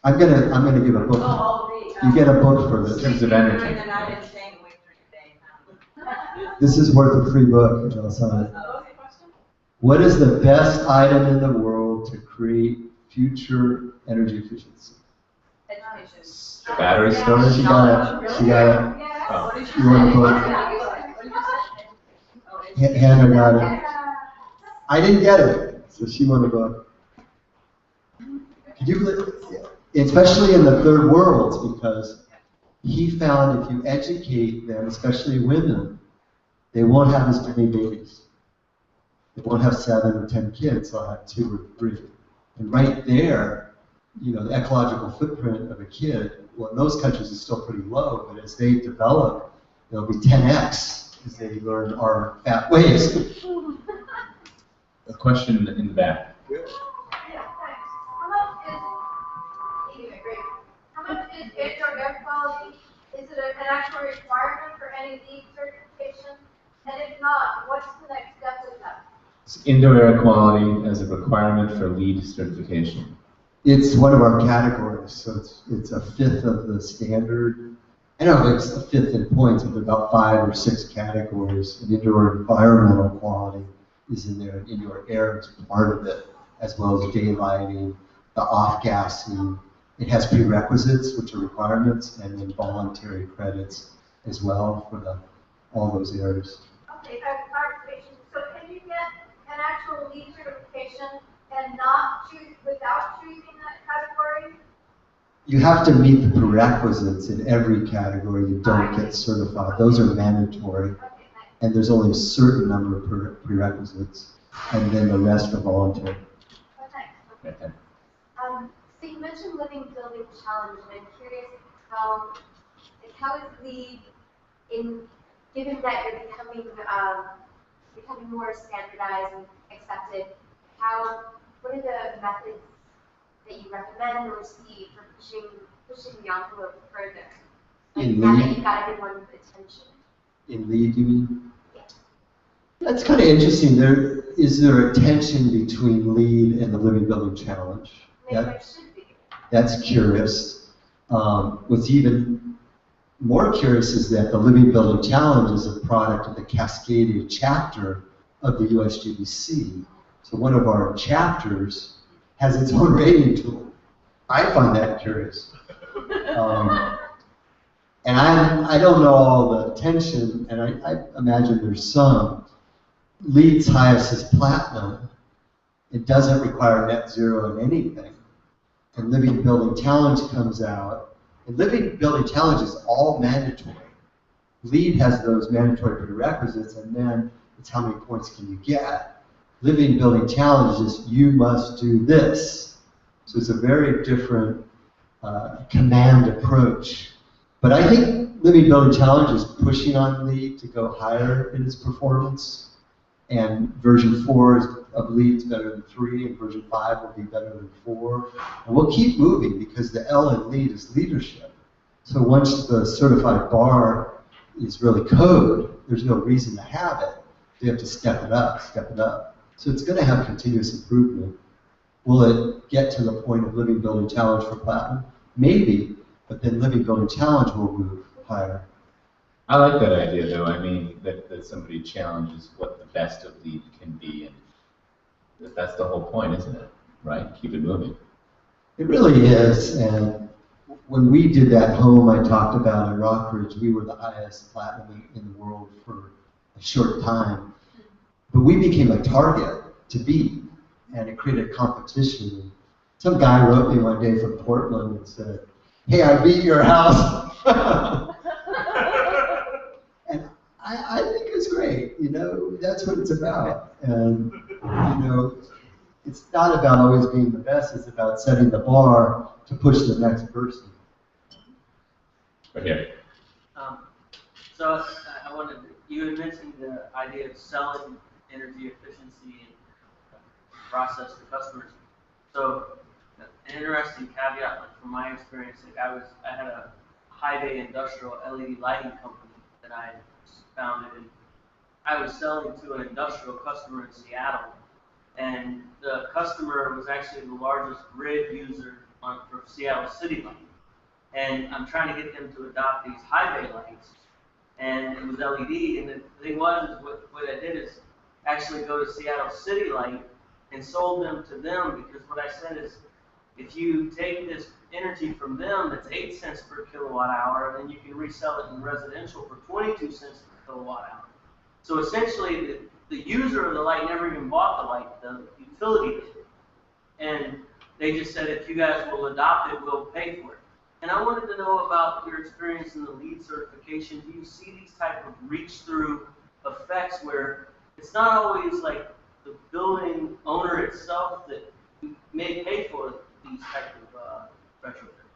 I'm gonna give a book. You get a book for this. In terms of energy. And then I've been staying awake during the day. This is worth a free book. I'll sign it. What is the best item in the world to create future energy efficiency? Education. Battery storage? She got it. Oh. You want a book? Hannah got it. I didn't get it, so she won the book. Could you believe, especially in the third world, because he found if you educate them, especially women, they won't have as many babies. They won't have 7 or 10 kids, they'll have 2 or 3. And right there, the ecological footprint of a kid, well, in those countries is still pretty low, but as they develop, it'll be 10x as they learn our fat ways. A question in the back. Yeah, thanks. How much is indoor air quality? Is it an actual requirement for any LEED certification? And if not, what's the next step with that? Indoor air quality as a requirement for LEED certification. It's one of our categories, so it's a fifth of the standard. I don't know if it's a fifth in points, but about 5 or 6 categories. And indoor environmental quality is in there, and indoor air is part of it, as well as daylighting, the off-gassing. It has prerequisites, which are requirements, and then voluntary credits. as well for all those areas. Okay, clarification. So can you get an actual LEED certification and not choose, without choosing that category? You have to meet the prerequisites in every category. You don't get certified. Those are mandatory. Okay, thanks. And there's only a certain number of prerequisites, and then the rest are voluntary. Oh, thanks. Okay. So you mentioned living building challenge, and I'm curious how is LEED given that you're becoming more standardized and accepted, what are the methods that you recommend or see for pushing the envelope further? In now that LEED? you got everyone's attention. In LEED, you mean? Yeah. That's kind of interesting. Is there a tension between LEED and the Living Building Challenge? Maybe there should be. That's curious. What's even more curious is that the Living Building Challenge is a product of the Cascadia chapter of the USGBC. So one of our chapters has its own rating tool. I find that curious. And I don't know all the tension, and I imagine there's some. LEED's highest is platinum. It doesn't require net zero in anything. And Living Building Challenge comes out, and Living Building Challenge is all mandatory. LEED has those mandatory prerequisites, and then it's how many points can you get. Living Building Challenge is you must do this. So it's a very different command approach. But I think Living Building Challenge is pushing on LEED to go higher in its performance. And version 4 of LEED is better than 3, and version 5 will be better than 4. And we'll keep moving because the L in LEED is leadership. So once the certified bar is really code, there's no reason to have it. You have to step it up, step it up. So it's going to have continuous improvement. Will it get to the point of Living Building Challenge for platinum? Maybe, but then Living Building Challenge will move higher. I like that idea, though. I mean, that somebody challenges what the best of LEED can be, and that's the whole point, isn't it? Right? Keep it moving. It really is, and when we did that home I talked about in Rockridge, we were the highest platinum in the world for a short time. But we became a target to beat, and it created a competition. Some guy wrote me one day from Portland and said, "Hey, I beat your house." And I think it's great, you know, that's what it's about. And, you know, it's not about always being the best, it's about setting the bar to push the next person. Right here. So I wanted, you had mentioned the idea of selling energy efficiency and process to customers. So an interesting caveat, like from my experience, like I had a high bay industrial LED lighting company that I founded, and I was selling to an industrial customer in Seattle, and the customer was actually the largest grid user for Seattle City Light. And I'm trying to get them to adopt these high bay lights, and it was LED. And the thing was, is what I did is actually go to Seattle City Light and sold them to them, because what I said is, if you take this energy from them, that's 8 cents per kilowatt hour, and then you can resell it in residential for 22 cents per kilowatt hour. So essentially, the user of the light never even bought the light, the utility did. And they just said, if you guys will adopt it, we'll pay for it. And I wanted to know about your experience in the LEED certification. Do you see these type of reach-through effects where it's not always like the building owner itself that may pay for these type of retrofits?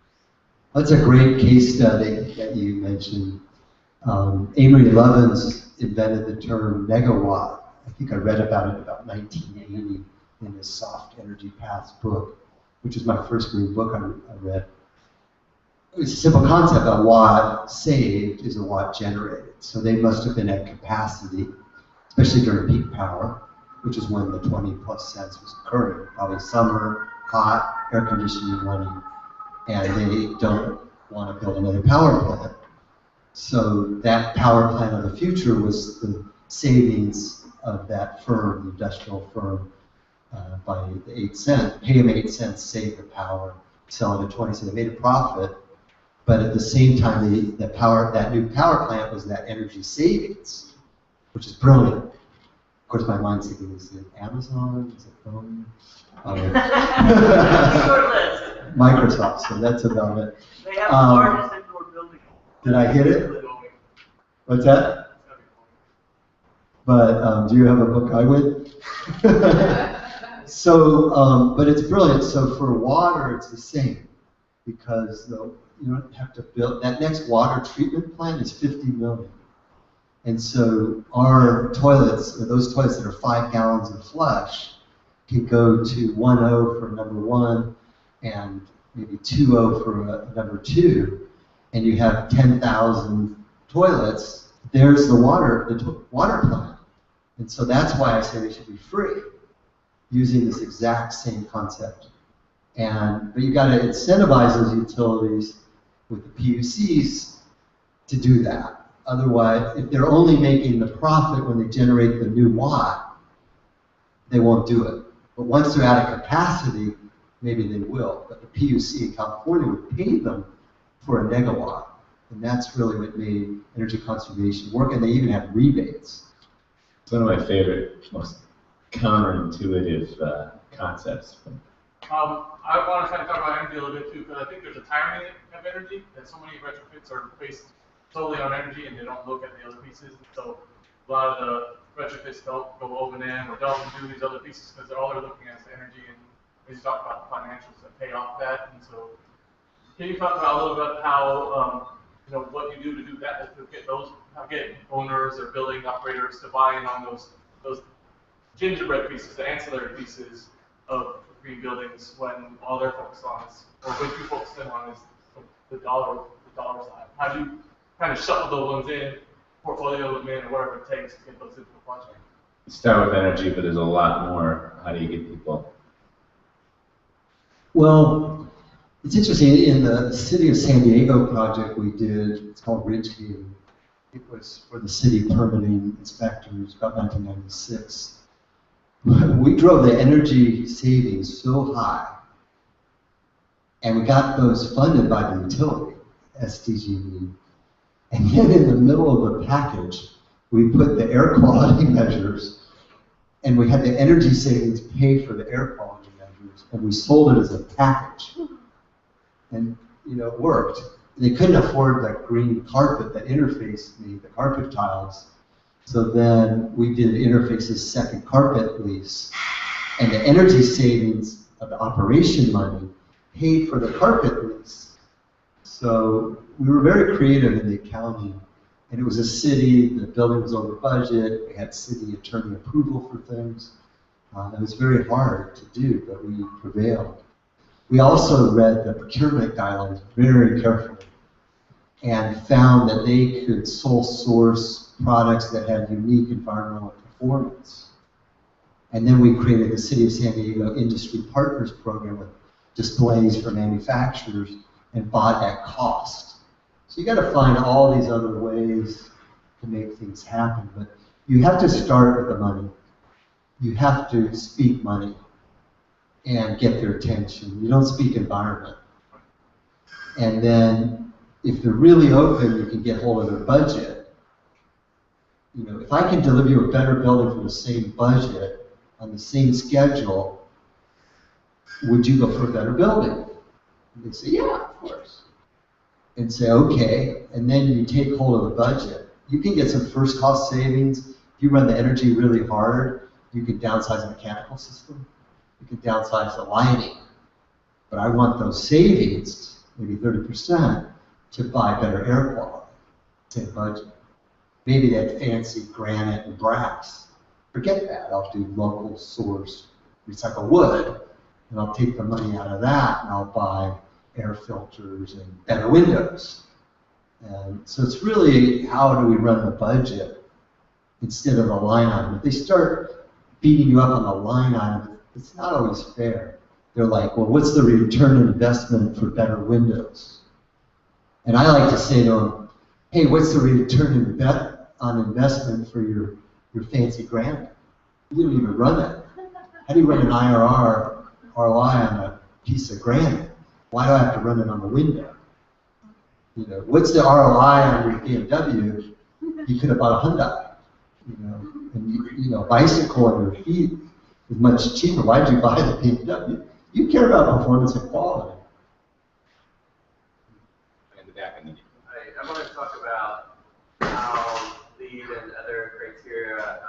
That's a great case study that you mentioned. Amory Lovins invented the term megawatt. I think I read about it about 1980 in his Soft Energy Paths book, which is my first green book I read. It was a simple concept. A watt saved is a watt generated. So they must have been at capacity, especially during peak power, which is when the 20 plus cents was occurring. Probably summer, hot, air conditioning running, and they don't want to build another power plant. So that power plant of the future was the savings of that firm, the industrial firm, by the 8 cents. Pay them 8 cents, save the power, sell it at 20 cents. They made a profit. But at the same time, that new power plant was that energy savings, which is brilliant. Of course, my mind's thinking, is it Amazon? Is it Boeing? Short list. Microsoft, so that's about it. They have the largest indoor building. Did I hit it? What's that? But do you have a book I would? So, but it's brilliant. So for water, it's the same, because you don't have to build, that next water treatment plant is $50 million. And so our toilets, those toilets that are 5 gallons of flush, can go to 1.0 for number 1 and maybe 2.0 for number 2, and you have 10,000 toilets. There's the water plant. And so that's why I say they should be free, using this exact same concept. But you got to incentivize those utilities with the PUCs to do that. Otherwise, if they're only making the profit when they generate the new watt, they won't do it. But once they're at a capacity, maybe they will. But the PUC in California would pay them for a megawatt. And that's really what made energy conservation work. And they even have rebates. It's one of my favorite, most counterintuitive concepts. I want to kind of talk about energy a little bit too, because I think there's a tyranny of energy, that so many retrofits are based solely on energy and they don't look at the other pieces. So a lot of the retrofits don't go O&M or don't do these other pieces because all they're looking at is energy, and we just talk about the financials that pay off that. And so can you talk about a little bit how, what you do that, to get owners or building operators to buy in on those gingerbread pieces, the ancillary pieces of green buildings, when all they're focused on is, or when you focus in on is the dollar side? How do you kind of shuffle those ones in, portfolio them in, or whatever it takes to get those into the project? You start with energy, but there's a lot more. How do you get people? Well, it's interesting. In the City of San Diego project we did, it's called Ridgeview. It was for the city permitting inspectors, about 1996. We drove the energy savings so high, and we got those funded by the utility, SDG&E. And then in the middle of the package, we put the air quality measures, and we had the energy savings pay for the air quality measures, and we sold it as a package. And it worked. They couldn't afford that green carpet that Interface made, the carpet tiles. So then we did Interface's second carpet lease, and the energy savings of the operation money paid for the carpet lease. So we were very creative in the accounting, and it was a city, the building was over budget, we had city attorney approval for things. It was very hard to do, but we prevailed. We also read the procurement guidelines very carefully and found that they could sole source products that had unique environmental performance. And then we created the City of San Diego Industry Partners Program with displays for manufacturers and bought at cost. So you got to find all these other ways to make things happen, but you have to start with the money. You have to speak money and get their attention. You don't speak environment. And then if they're really open, you can get hold of their budget. If I can deliver you a better building for the same budget, on the same schedule, would you go for a better building? And they say, yeah, of course. And say, okay, and then you take hold of the budget. You can get some first cost savings. If you run the energy really hard, you can downsize the mechanical system. You can downsize the lighting. But I want those savings, maybe 30%, to buy better air quality, same budget. Maybe that fancy granite and brass. Forget that. I'll do local source, recycle wood, and I'll take the money out of that and I'll buy air filters and better windows. And so it's really, how do we run the budget instead of a line item? If they start beating you up on the line item, it's not always fair. They're like, well, what's the return on investment for better windows? And I like to say to them, hey, what's the return on investment for your fancy granite? You don't even run it. How do you run an ROI on a piece of granite? Why do I have to run it on the window? You know, what's the ROI on your BMW? You could have bought a Hyundai. You know, and you know, bicycle on your feet is much cheaper. Why'd you buy the BMW? You care about performance and quality. I want to talk about how LEED and other criteria,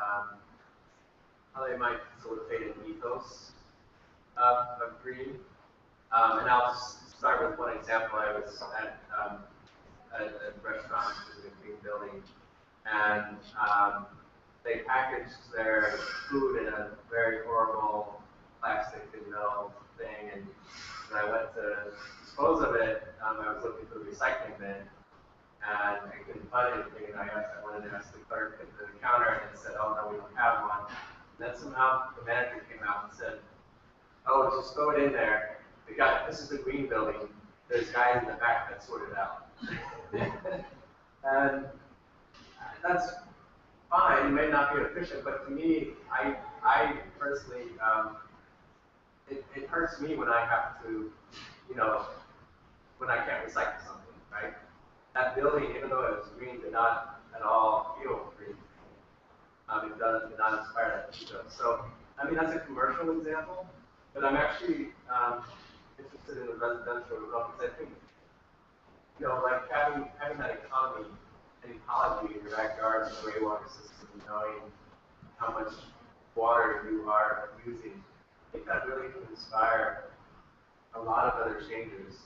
how they might facilitate an ethos of green. And I'll just start with one example. I was at a restaurant, which is a green building, and they packaged their food in a very horrible plastic and metal thing, and when I went to dispose of it, I was looking for the recycling bin, and I couldn't find anything, and I wanted to ask the clerk at the counter, and it said, oh, no, we don't have one. And then somehow the manager came out and said, oh, just throw it in there. This is a green building. There's guys in the back that sort it out. And that's fine. It may not be efficient, but to me, I personally, it hurts me when I have to, you know, when I can't recycle something, right? That building, even though it was green, did not at all feel green. It did not inspire that ethos. So, I mean, that's a commercial example, but I'm actually interested in the residential development because I think, you know, like having that economy and ecology in your backyard and the greywater system, knowing how much water you are using, I think that really can inspire a lot of other changes.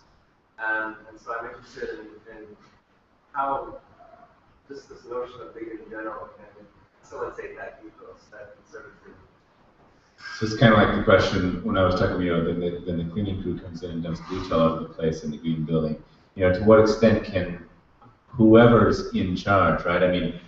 And so I'm interested in how just this notion of big in general can facilitate that ethos, that conservatism. So it's kind of like the question when I was talking, you know, then the cleaning crew comes in and dumps bleach all over the place in the green building. You know, to what extent can whoever's in charge, right? I mean,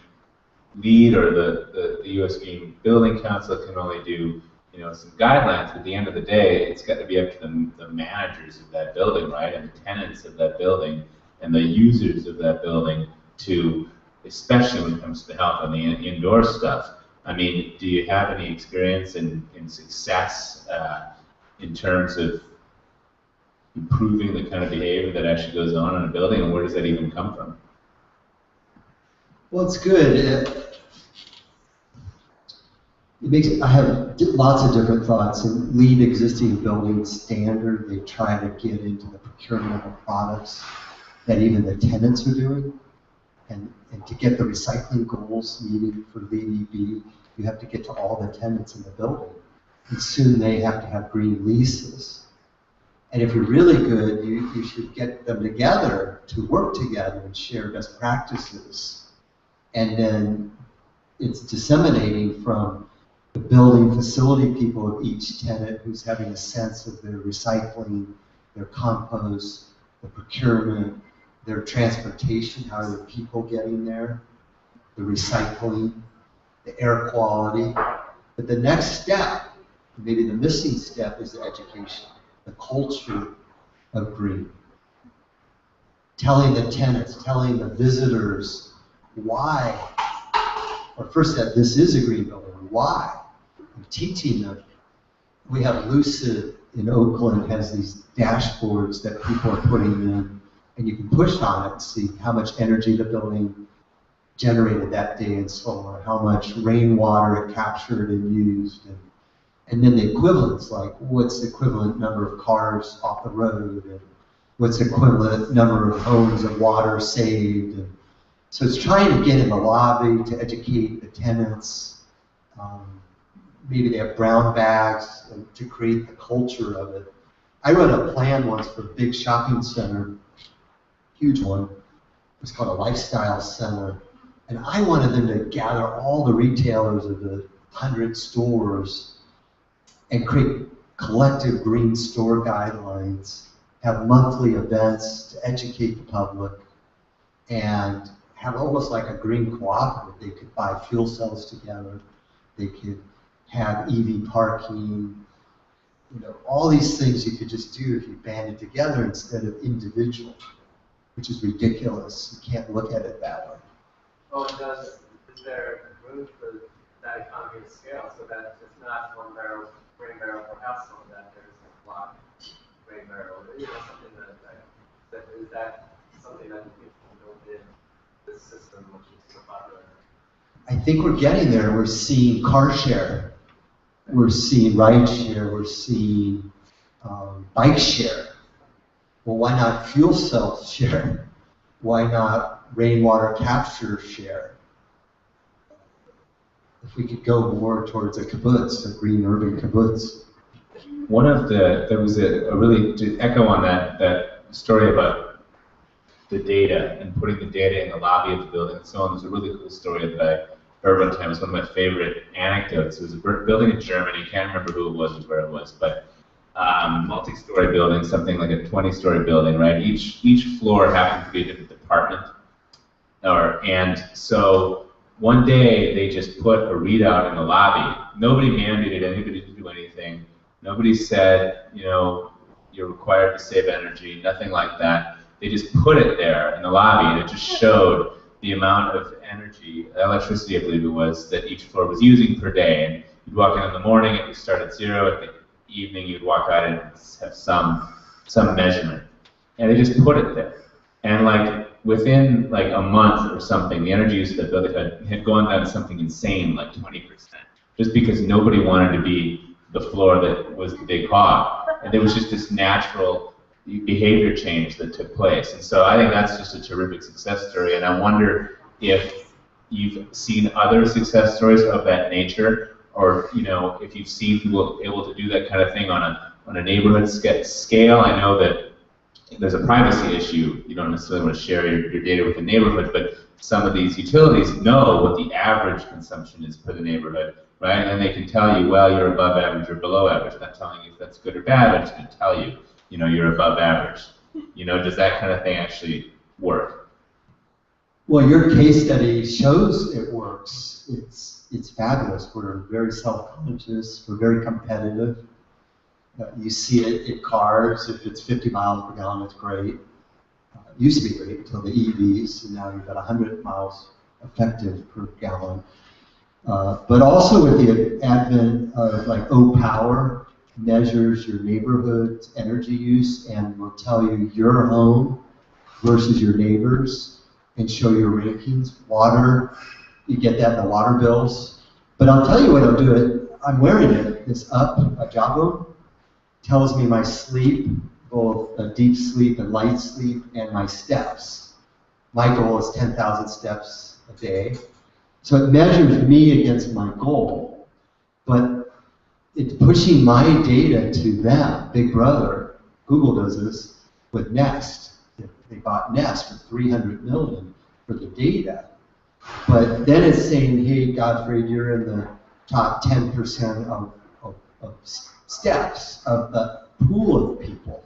LEED or the U.S. Green Building Council can only do, you know, some guidelines. But at the end of the day, it's got to be up to the managers of that building, right, and the tenants of that building, and the users of that building to, especially when it comes to health and the indoor stuff. I mean, do you have any experience in success in terms of improving the kind of behavior that actually goes on in a building, and where does that even come from? Well, it's good. I have lots of different thoughts. In LEED existing building standard, they try to get into the procurement of products that even the tenants are doing. And to get the recycling goals needed for LEED EB, you have to get to all the tenants in the building. And soon they have to have green leases. And if you're really good, you should get them together to work together and share best practices. And then it's disseminating from the building facility people of each tenant who's having a sense of their recycling, their compost, the procurement, their transportation, how are the people getting there, the recycling, the air quality. But the next step, maybe the missing step, is the education, the culture of green. Telling the tenants, telling the visitors why, or first that this is a green building, why, and teaching them. We have Lucid in Oakland has these dashboards that people are putting in, and you can push on it and see how much energy the building generated that day in solar, how much rainwater it captured and used, and then the equivalents, like what's the equivalent number of cars off the road, and what's the equivalent number of homes of water saved. And so it's trying to get in the lobby to educate the tenants. Maybe they have brown bags to create the culture of it. I wrote a plan once for a big shopping center, huge one. It was called a lifestyle center. And I wanted them to gather all the retailers of the 100 stores and create collective green store guidelines, have monthly events to educate the public, and have almost like a green cooperative. They could buy fuel cells together. They could have EV parking. You know, all these things you could just do if you banded together instead of individual, which is ridiculous. You can't look at it that way. Well, is there room for that economy of scale so that it's not one barrel, grain barrel per household, that there's a lot of grain barrel, you know, something that is that something that you can build in this system, which is about I think we're getting there. We're seeing car share. We're seeing ride share. We're seeing bike share. Well, why not fuel cell share? Why not rainwater capture share? If we could go more towards a kibbutz, a green urban kibbutz. There was a really, to echo on that story about the data and putting the data in the lobby of the building and so on. There's a really cool story that I heard one time. It was one of my favorite anecdotes. It was a building in Germany. Can't remember who it was or where it was, but multi-story building, something like a 20-story building, right? Each floor happened to be a different department, and so one day they just put a readout in the lobby. Nobody mandated anybody to do anything. Nobody said, you're required to save energy, nothing like that. They just put it there in the lobby, and it just showed the amount of energy, electricity, I believe it was, that each floor was using per day. And you'd walk in the morning, it would start at 0. At the evening, you'd walk out and have some measurement. And they just put it there. And within a month or something, the energy use of the building had gone down to something insane, like 20%, just because nobody wanted to be the floor that was the big hog. And there was just this natural behavior change that took place. And so I think that's just a terrific success story. And I wonder if you've seen other success stories of that nature, or if you've seen people able to do that kind of thing on a neighborhood scale. I know that there's a privacy issue. You don't necessarily want to share your data with the neighborhood, but some of these utilities know what the average consumption is for the neighborhood, right? And then they can tell you, well, you're above average or below average. I'm not telling you if that's good or bad. I'm just going to tell you, you're above average. Does that kind of thing actually work? Well, your case study shows it works. It's fabulous. We're very self-conscious. We're very competitive. You see it in cars. If it's 50 miles per gallon, it's great. It used to be great until the EVs, and now you've got 100 miles effective per gallon. But also with the advent of O-Power, measures your neighborhood's energy use and will tell you your home versus your neighbors and show your rankings. Water, you get that in the water bills. But I'll tell you what I'll do it. I'm wearing it. It's up, a jabo. Tells me my sleep, both deep sleep and light sleep, and my steps. My goal is 10,000 steps a day. So it measures me against my goal. But it's pushing my data to them. Big Brother, Google does this with Nest. They bought Nest for $300 million for the data. But then it's saying, hey, Gottfried, you're in the top 10% of steps of the pool of people.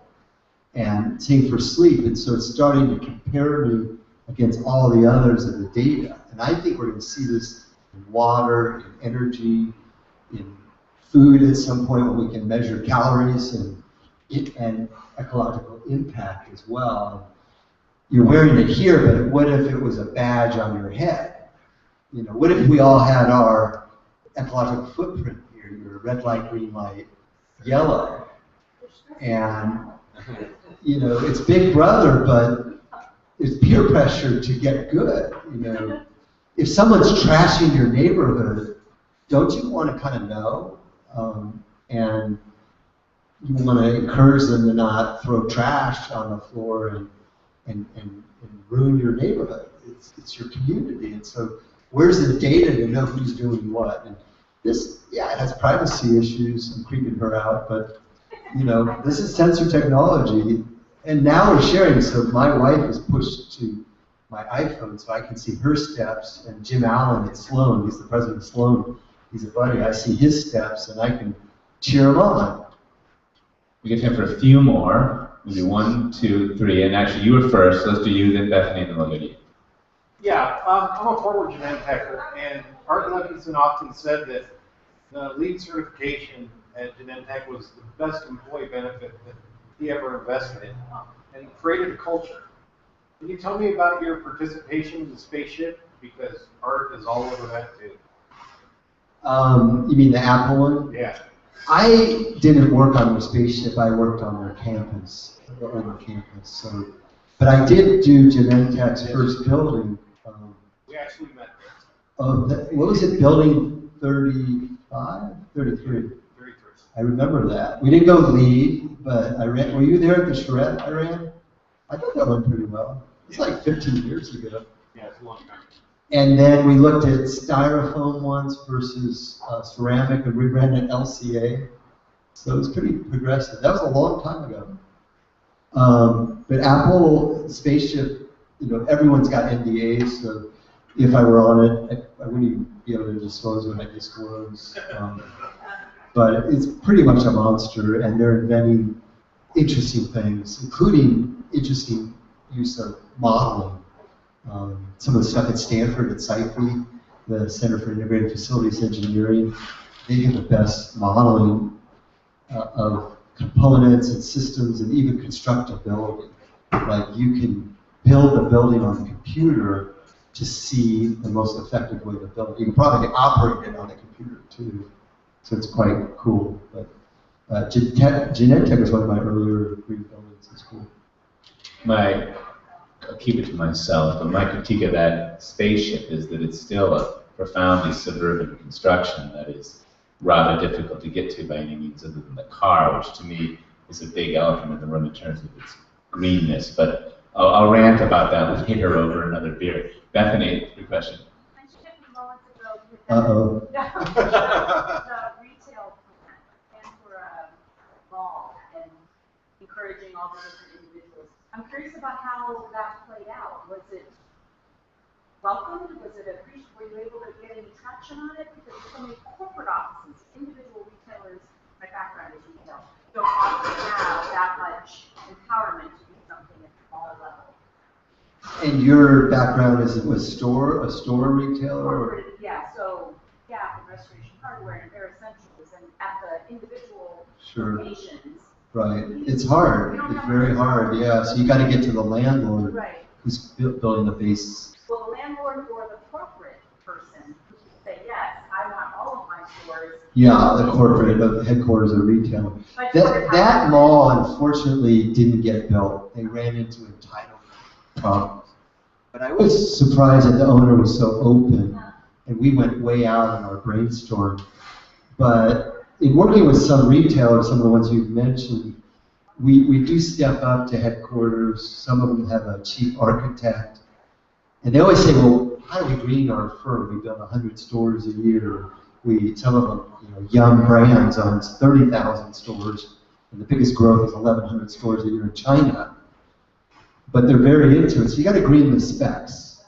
And same for sleep. And so it's starting to compare me against all the others of the data. And I think we're going to see this in water, in energy, in food at some point when we can measure calories and ecological impact as well. You're wearing it here, but what if it was a badge on your head? What if we all had our ecological footprint here? You're red light, green light, yellow. And, it's Big Brother, but it's peer pressure to get good. If someone's trashing your neighborhood, don't you want to kind of know? And you want to encourage them to not throw trash on the floor and ruin your neighborhood. It's your community. And so where's the data to know who's doing what? And this, it has privacy issues. I'm creeping her out, but this is sensor technology. And now we're sharing, so my wife is pushed to my iPhone so I can see her steps, and Jim Allen at Sloan, he's the president of Sloan, he's a buddy, I see his steps and I can cheer him on. We get time for a few more. We'll do 1, 2, 3, and actually you were first, so let's do you, then Bethany, and then we'll go to you. Yeah, I'm a former Genentech, and Art Levinson often said that the lead certification at Genentech was the best employee benefit that he ever invested in, and created a culture. Can you tell me about your participation in the spaceship? Because Art is all over that too. You mean the Apple one? Yeah. I didn't work on the spaceship. I worked on their campus, So But I did do Genentech's first building. We actually met What was it, building 35? 33. 33. I remember that. We didn't go lead, but I ran. Were you there at the charrette I ran? I thought that went pretty well. It's like 15 years ago. Yeah, it's a long time. And then we looked at styrofoam ones versus ceramic, and we ran an LCA. So it was pretty progressive. That was a long time ago. But Apple spaceship, everyone's got NDAs, so if I were on it, I wouldn't even be able to disclose what I disclose. But it's pretty much a monster, and they're inventing interesting things, including interesting use of modeling. Some of the stuff at Stanford at SciFi, the Center for Integrated Facilities Engineering, they have the best modeling of components and systems and even constructability. Like you can build a building on a computer to see the most effective way to build it. You can probably operate it on a computer too. So it's quite cool. But Genentech was one of my earlier green buildings in school. I'll keep it to myself, but my critique of that spaceship is that it's still a profoundly suburban construction that is rather difficult to get to by any means other than the car, which to me is a big elephant in the room in terms of its greenness. But I'll rant about that later over another beer. Bethany, your question. I mentioned a moment ago Uh-oh. the retail plan for a mall and encouraging all the different individuals. I'm curious about how that played out. Was it welcomed? Was it appreciated? Were you able to get any traction on it? Because there's so many corporate offices, individual retailers, my background is retail, don't often have that much empowerment to do something at the mall level. And your background was a store retailer? Corporate, yeah, so Gap and Restoration Hardware and Bare Essentials and at the individual locations. Right. It's hard. It's very hard, yeah. So you got to get to the landlord who's building the base. Well, the landlord or the corporate person who can say, yes, I want all of my stores. Yeah, the corporate, the headquarters of retailer. That mall, unfortunately, didn't get built. They ran into entitlement problems. But I was surprised that the owner was so open, and we went way out in our brainstorm. But in working with some retailers, some of the ones you've mentioned, we do step up to headquarters. Some of them have a chief architect. And they always say, well, how do we green our firm? We build 100 stores a year. Some of them, Young Brands owns 30,000 stores, and the biggest growth is 1,100 stores a year in China. But they're very into it. So you got to green the specs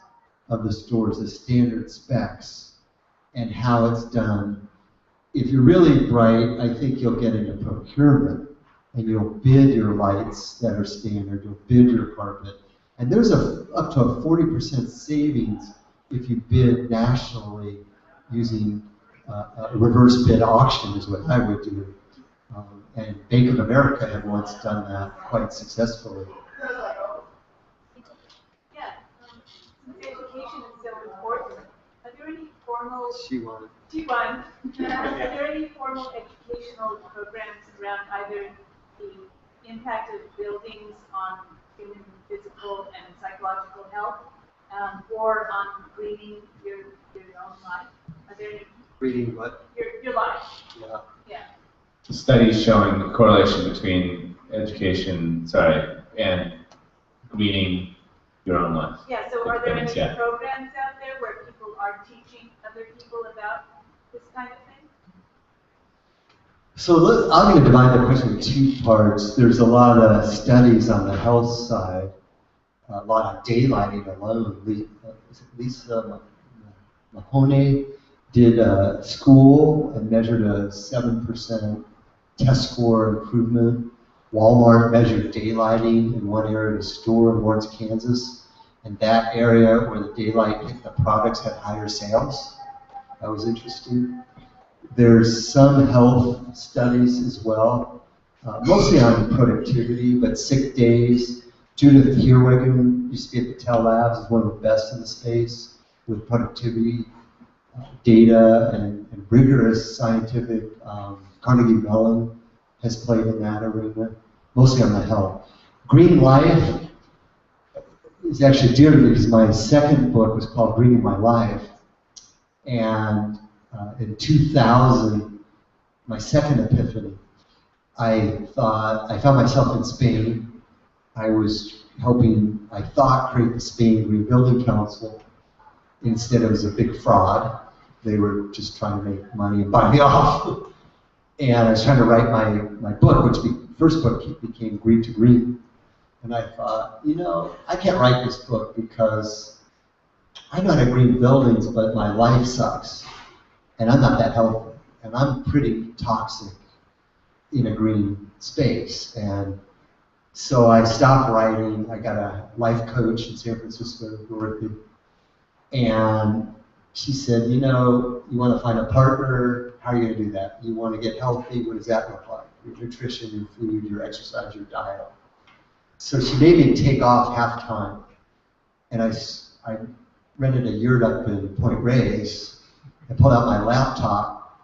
of the stores, the standard specs, and how it's done. If you're really bright, I think you'll get into procurement, and you'll bid your lights that are standard. You'll bid your carpet. And there's up to a 40% savings if you bid nationally using a reverse bid auction is what I would do. And Bank of America had once done that quite successfully. Yeah, education is so important. Are there any formal? She won. Are there any formal educational programs around either the impact of buildings on human physical and psychological health, or on greening your own life? Are there any? Greening what? Your life. Yeah. Yeah. Studies showing the correlation between education, and greening your own life. Yeah, so are there any Yeah. programs out there where people are teaching other people about this kind of thing? So I'm going to divide the question into two parts. There's a lot of studies on the health side, a lot of daylighting alone. Lisa Mahoney did a school and measured a 7% test score improvement. Walmart measured daylighting in one area of the store in Lawrence, Kansas, and that area where the daylight hit the products had higher sales. That was interesting. There's some health studies as well, mostly on productivity, but sick days. Judith Heerwegen used to be at Patel Labs, is one of the best in the space with productivity data and rigorous scientific. Carnegie Mellon has played in that arena, mostly on the health. Green life, is actually dear to me because my second book was called Greening My Life. And in 2000, my second epiphany, I found myself in Spain. I was helping, I thought, create the Spain Green Building Council. Instead, it was a big fraud. They were just trying to make money and buy me off. And I was trying to write my book, which first book became Green to Green. And I thought, you know, I can't write this book because I know how to green buildings, but my life sucks. And I'm not that healthy. And I'm pretty toxic in a green space. And so I stopped writing. I got a life coach in San Francisco, Dorothy. And she said, you know, you want to find a partner, how are you going to do that? You want to get healthy, what does that look like? Your nutrition, your food, your exercise, your diet. So she made me take off half time. And I rented a yurt up in Point Reyes. I pulled out my laptop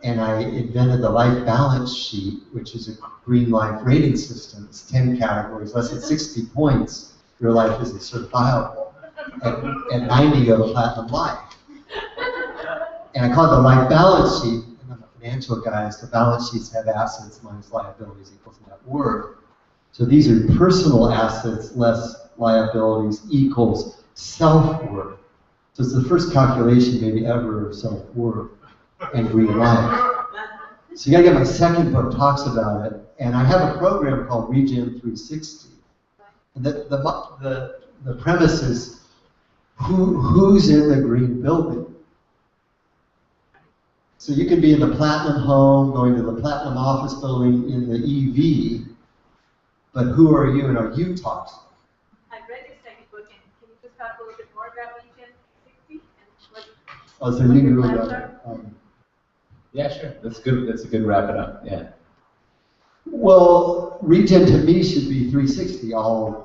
and I invented the life balance sheet, which is a green life rating system. It's 10 categories, less than 60 points. Your life isn't certifiable. At 90, you have a platinum life. And I call it the life balance sheet. And I'm a financial guy, so balance sheets have assets minus liabilities equals net worth. So these are personal assets less liabilities equals self-worth. So it's the first calculation maybe ever of self-worth and green life. So you gotta get my second book talks about it. And I have a program called Regen 360. And the premise is who's in the green building? So you can be in the platinum home, going to the platinum office building in the EV, but who are you and are you toxic? I read your second book, and can you just talk a little bit more about Regen 60 and what? Oh, so you your can plans are? Yeah, sure. That's good. That's a good wrap it up. Yeah. Well, Regen to me should be 360,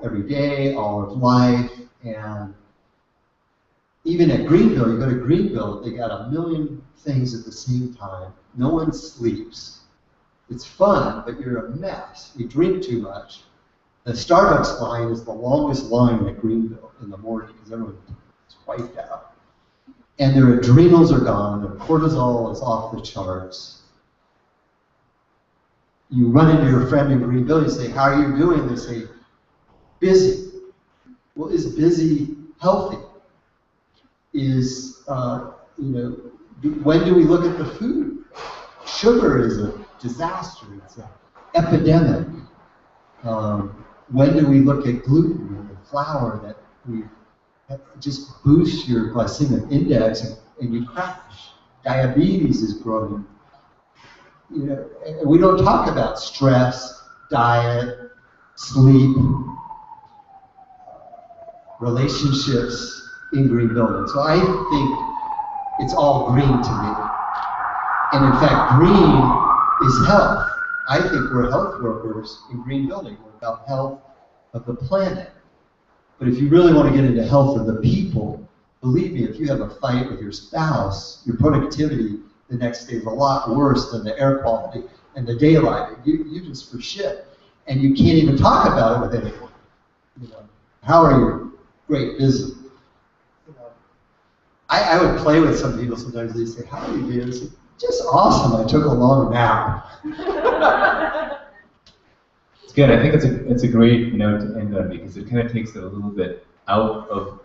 every day, all of life, and even at Greenville, you go to Greenville, they got a million things at the same time. No one sleeps. It's fun, but you're a mess. You drink too much. The Starbucks line is the longest line at Greenville in the morning because everyone's wiped out. And their adrenals are gone, their cortisol is off the charts. You run into your friend in Greenville, you say, how are you doing? They say, busy. Well, is busy healthy? Is, when do we look at the food? Sugar is a disaster, it's an epidemic. When do we look at gluten and the flour that we just boost your glycemic index and you crash? Diabetes is growing. You know, and we don't talk about stress, diet, sleep, relationships in green buildings. So I think it's all green to me. And in fact, green is health. I think we're health workers in green building. We're about health of the planet. But if you really want to get into health of the people, believe me, if you have a fight with your spouse, your productivity the next day is a lot worse than the air quality and the daylight. You just for shit. And you can't even talk about it with anyone. You know, how are you? Great, busy. You know, I would play with some people sometimes. They say, how are you doing? I say, just awesome. I took a long nap. It's good. I think it's a great note to end on because it kind of takes it a little bit out of,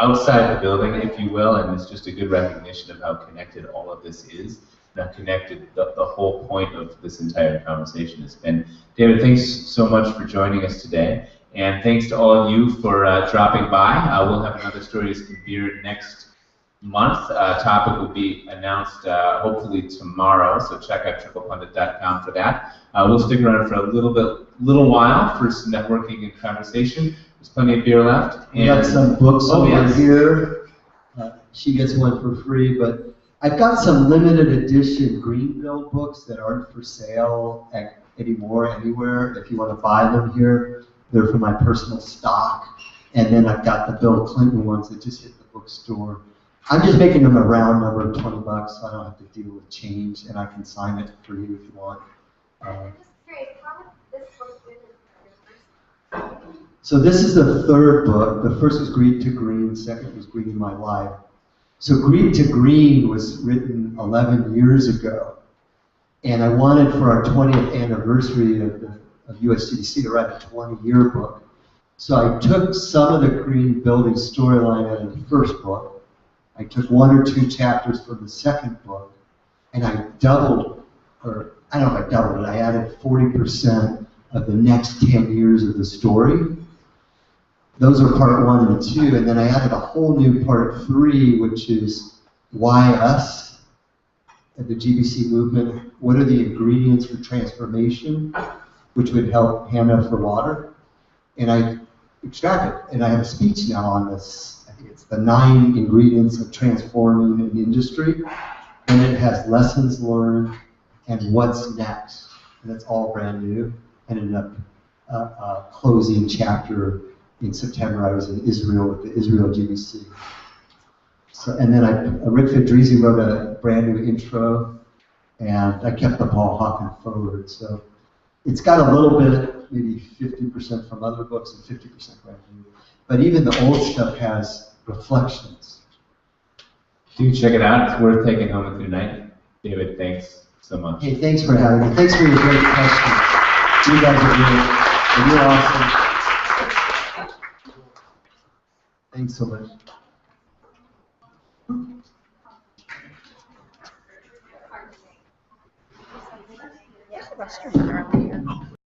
outside the building, if you will, and it's just a good recognition of how connected all of this is, and how connected the whole point of this entire conversation has been. David, thanks so much for joining us today, and thanks to all of you for dropping by. We'll have another Stories from Beer next month. Topic will be announced hopefully tomorrow, so check out TriplePundit.com for that. We'll stick around for a little while for some networking and conversation. There's plenty of beer left. We got some books over yes. here. She gets one for free, but I've got some limited edition Greenville books that aren't for sale anymore anywhere. If you want to buy them here, they're from my personal stock. And then I've got the Bill Clinton ones that just hit the bookstore. I'm just making them a round number of $20, so I don't have to deal with change, and I can sign it for you if you want. I'm just curious, how is this book different from your first? So this is the third book. The first was Green to Green, the second was Green My Life. So Green to Green was written 11 years ago. And I wanted for our 20th anniversary of USGBC to write a 20-year book. So I took some of the green building storyline out of the first book. I took 1 or 2 chapters from the second book, and I doubled, or I don't know if I doubled it, I added 40% of the next 10 years of the story. Those are part 1 and 2, and then I added a whole new part 3, which is why us at the GBC movement. What are the ingredients for transformation, which would help Hannah for water? And I extracted, and I have a speech now on this. I think it's the 9 ingredients of transforming an industry, and it has lessons learned and what's next. And that's all brand new. And ended up closing chapter in September. I was in Israel with the Israel GBC. So, and then Rick Fedrizzi wrote a brand new intro, and I kept the Paul Hawken forward. So it's got a little bit, maybe 50% from other books and 50% brand new. But even the old stuff has reflections. Do check it out. It's worth taking home with you tonight. David, thanks so much. Hey, thanks for having me. Thanks for your great questions. You guys are great, and you're awesome. Thanks so much. Yeah, the restroom earlier.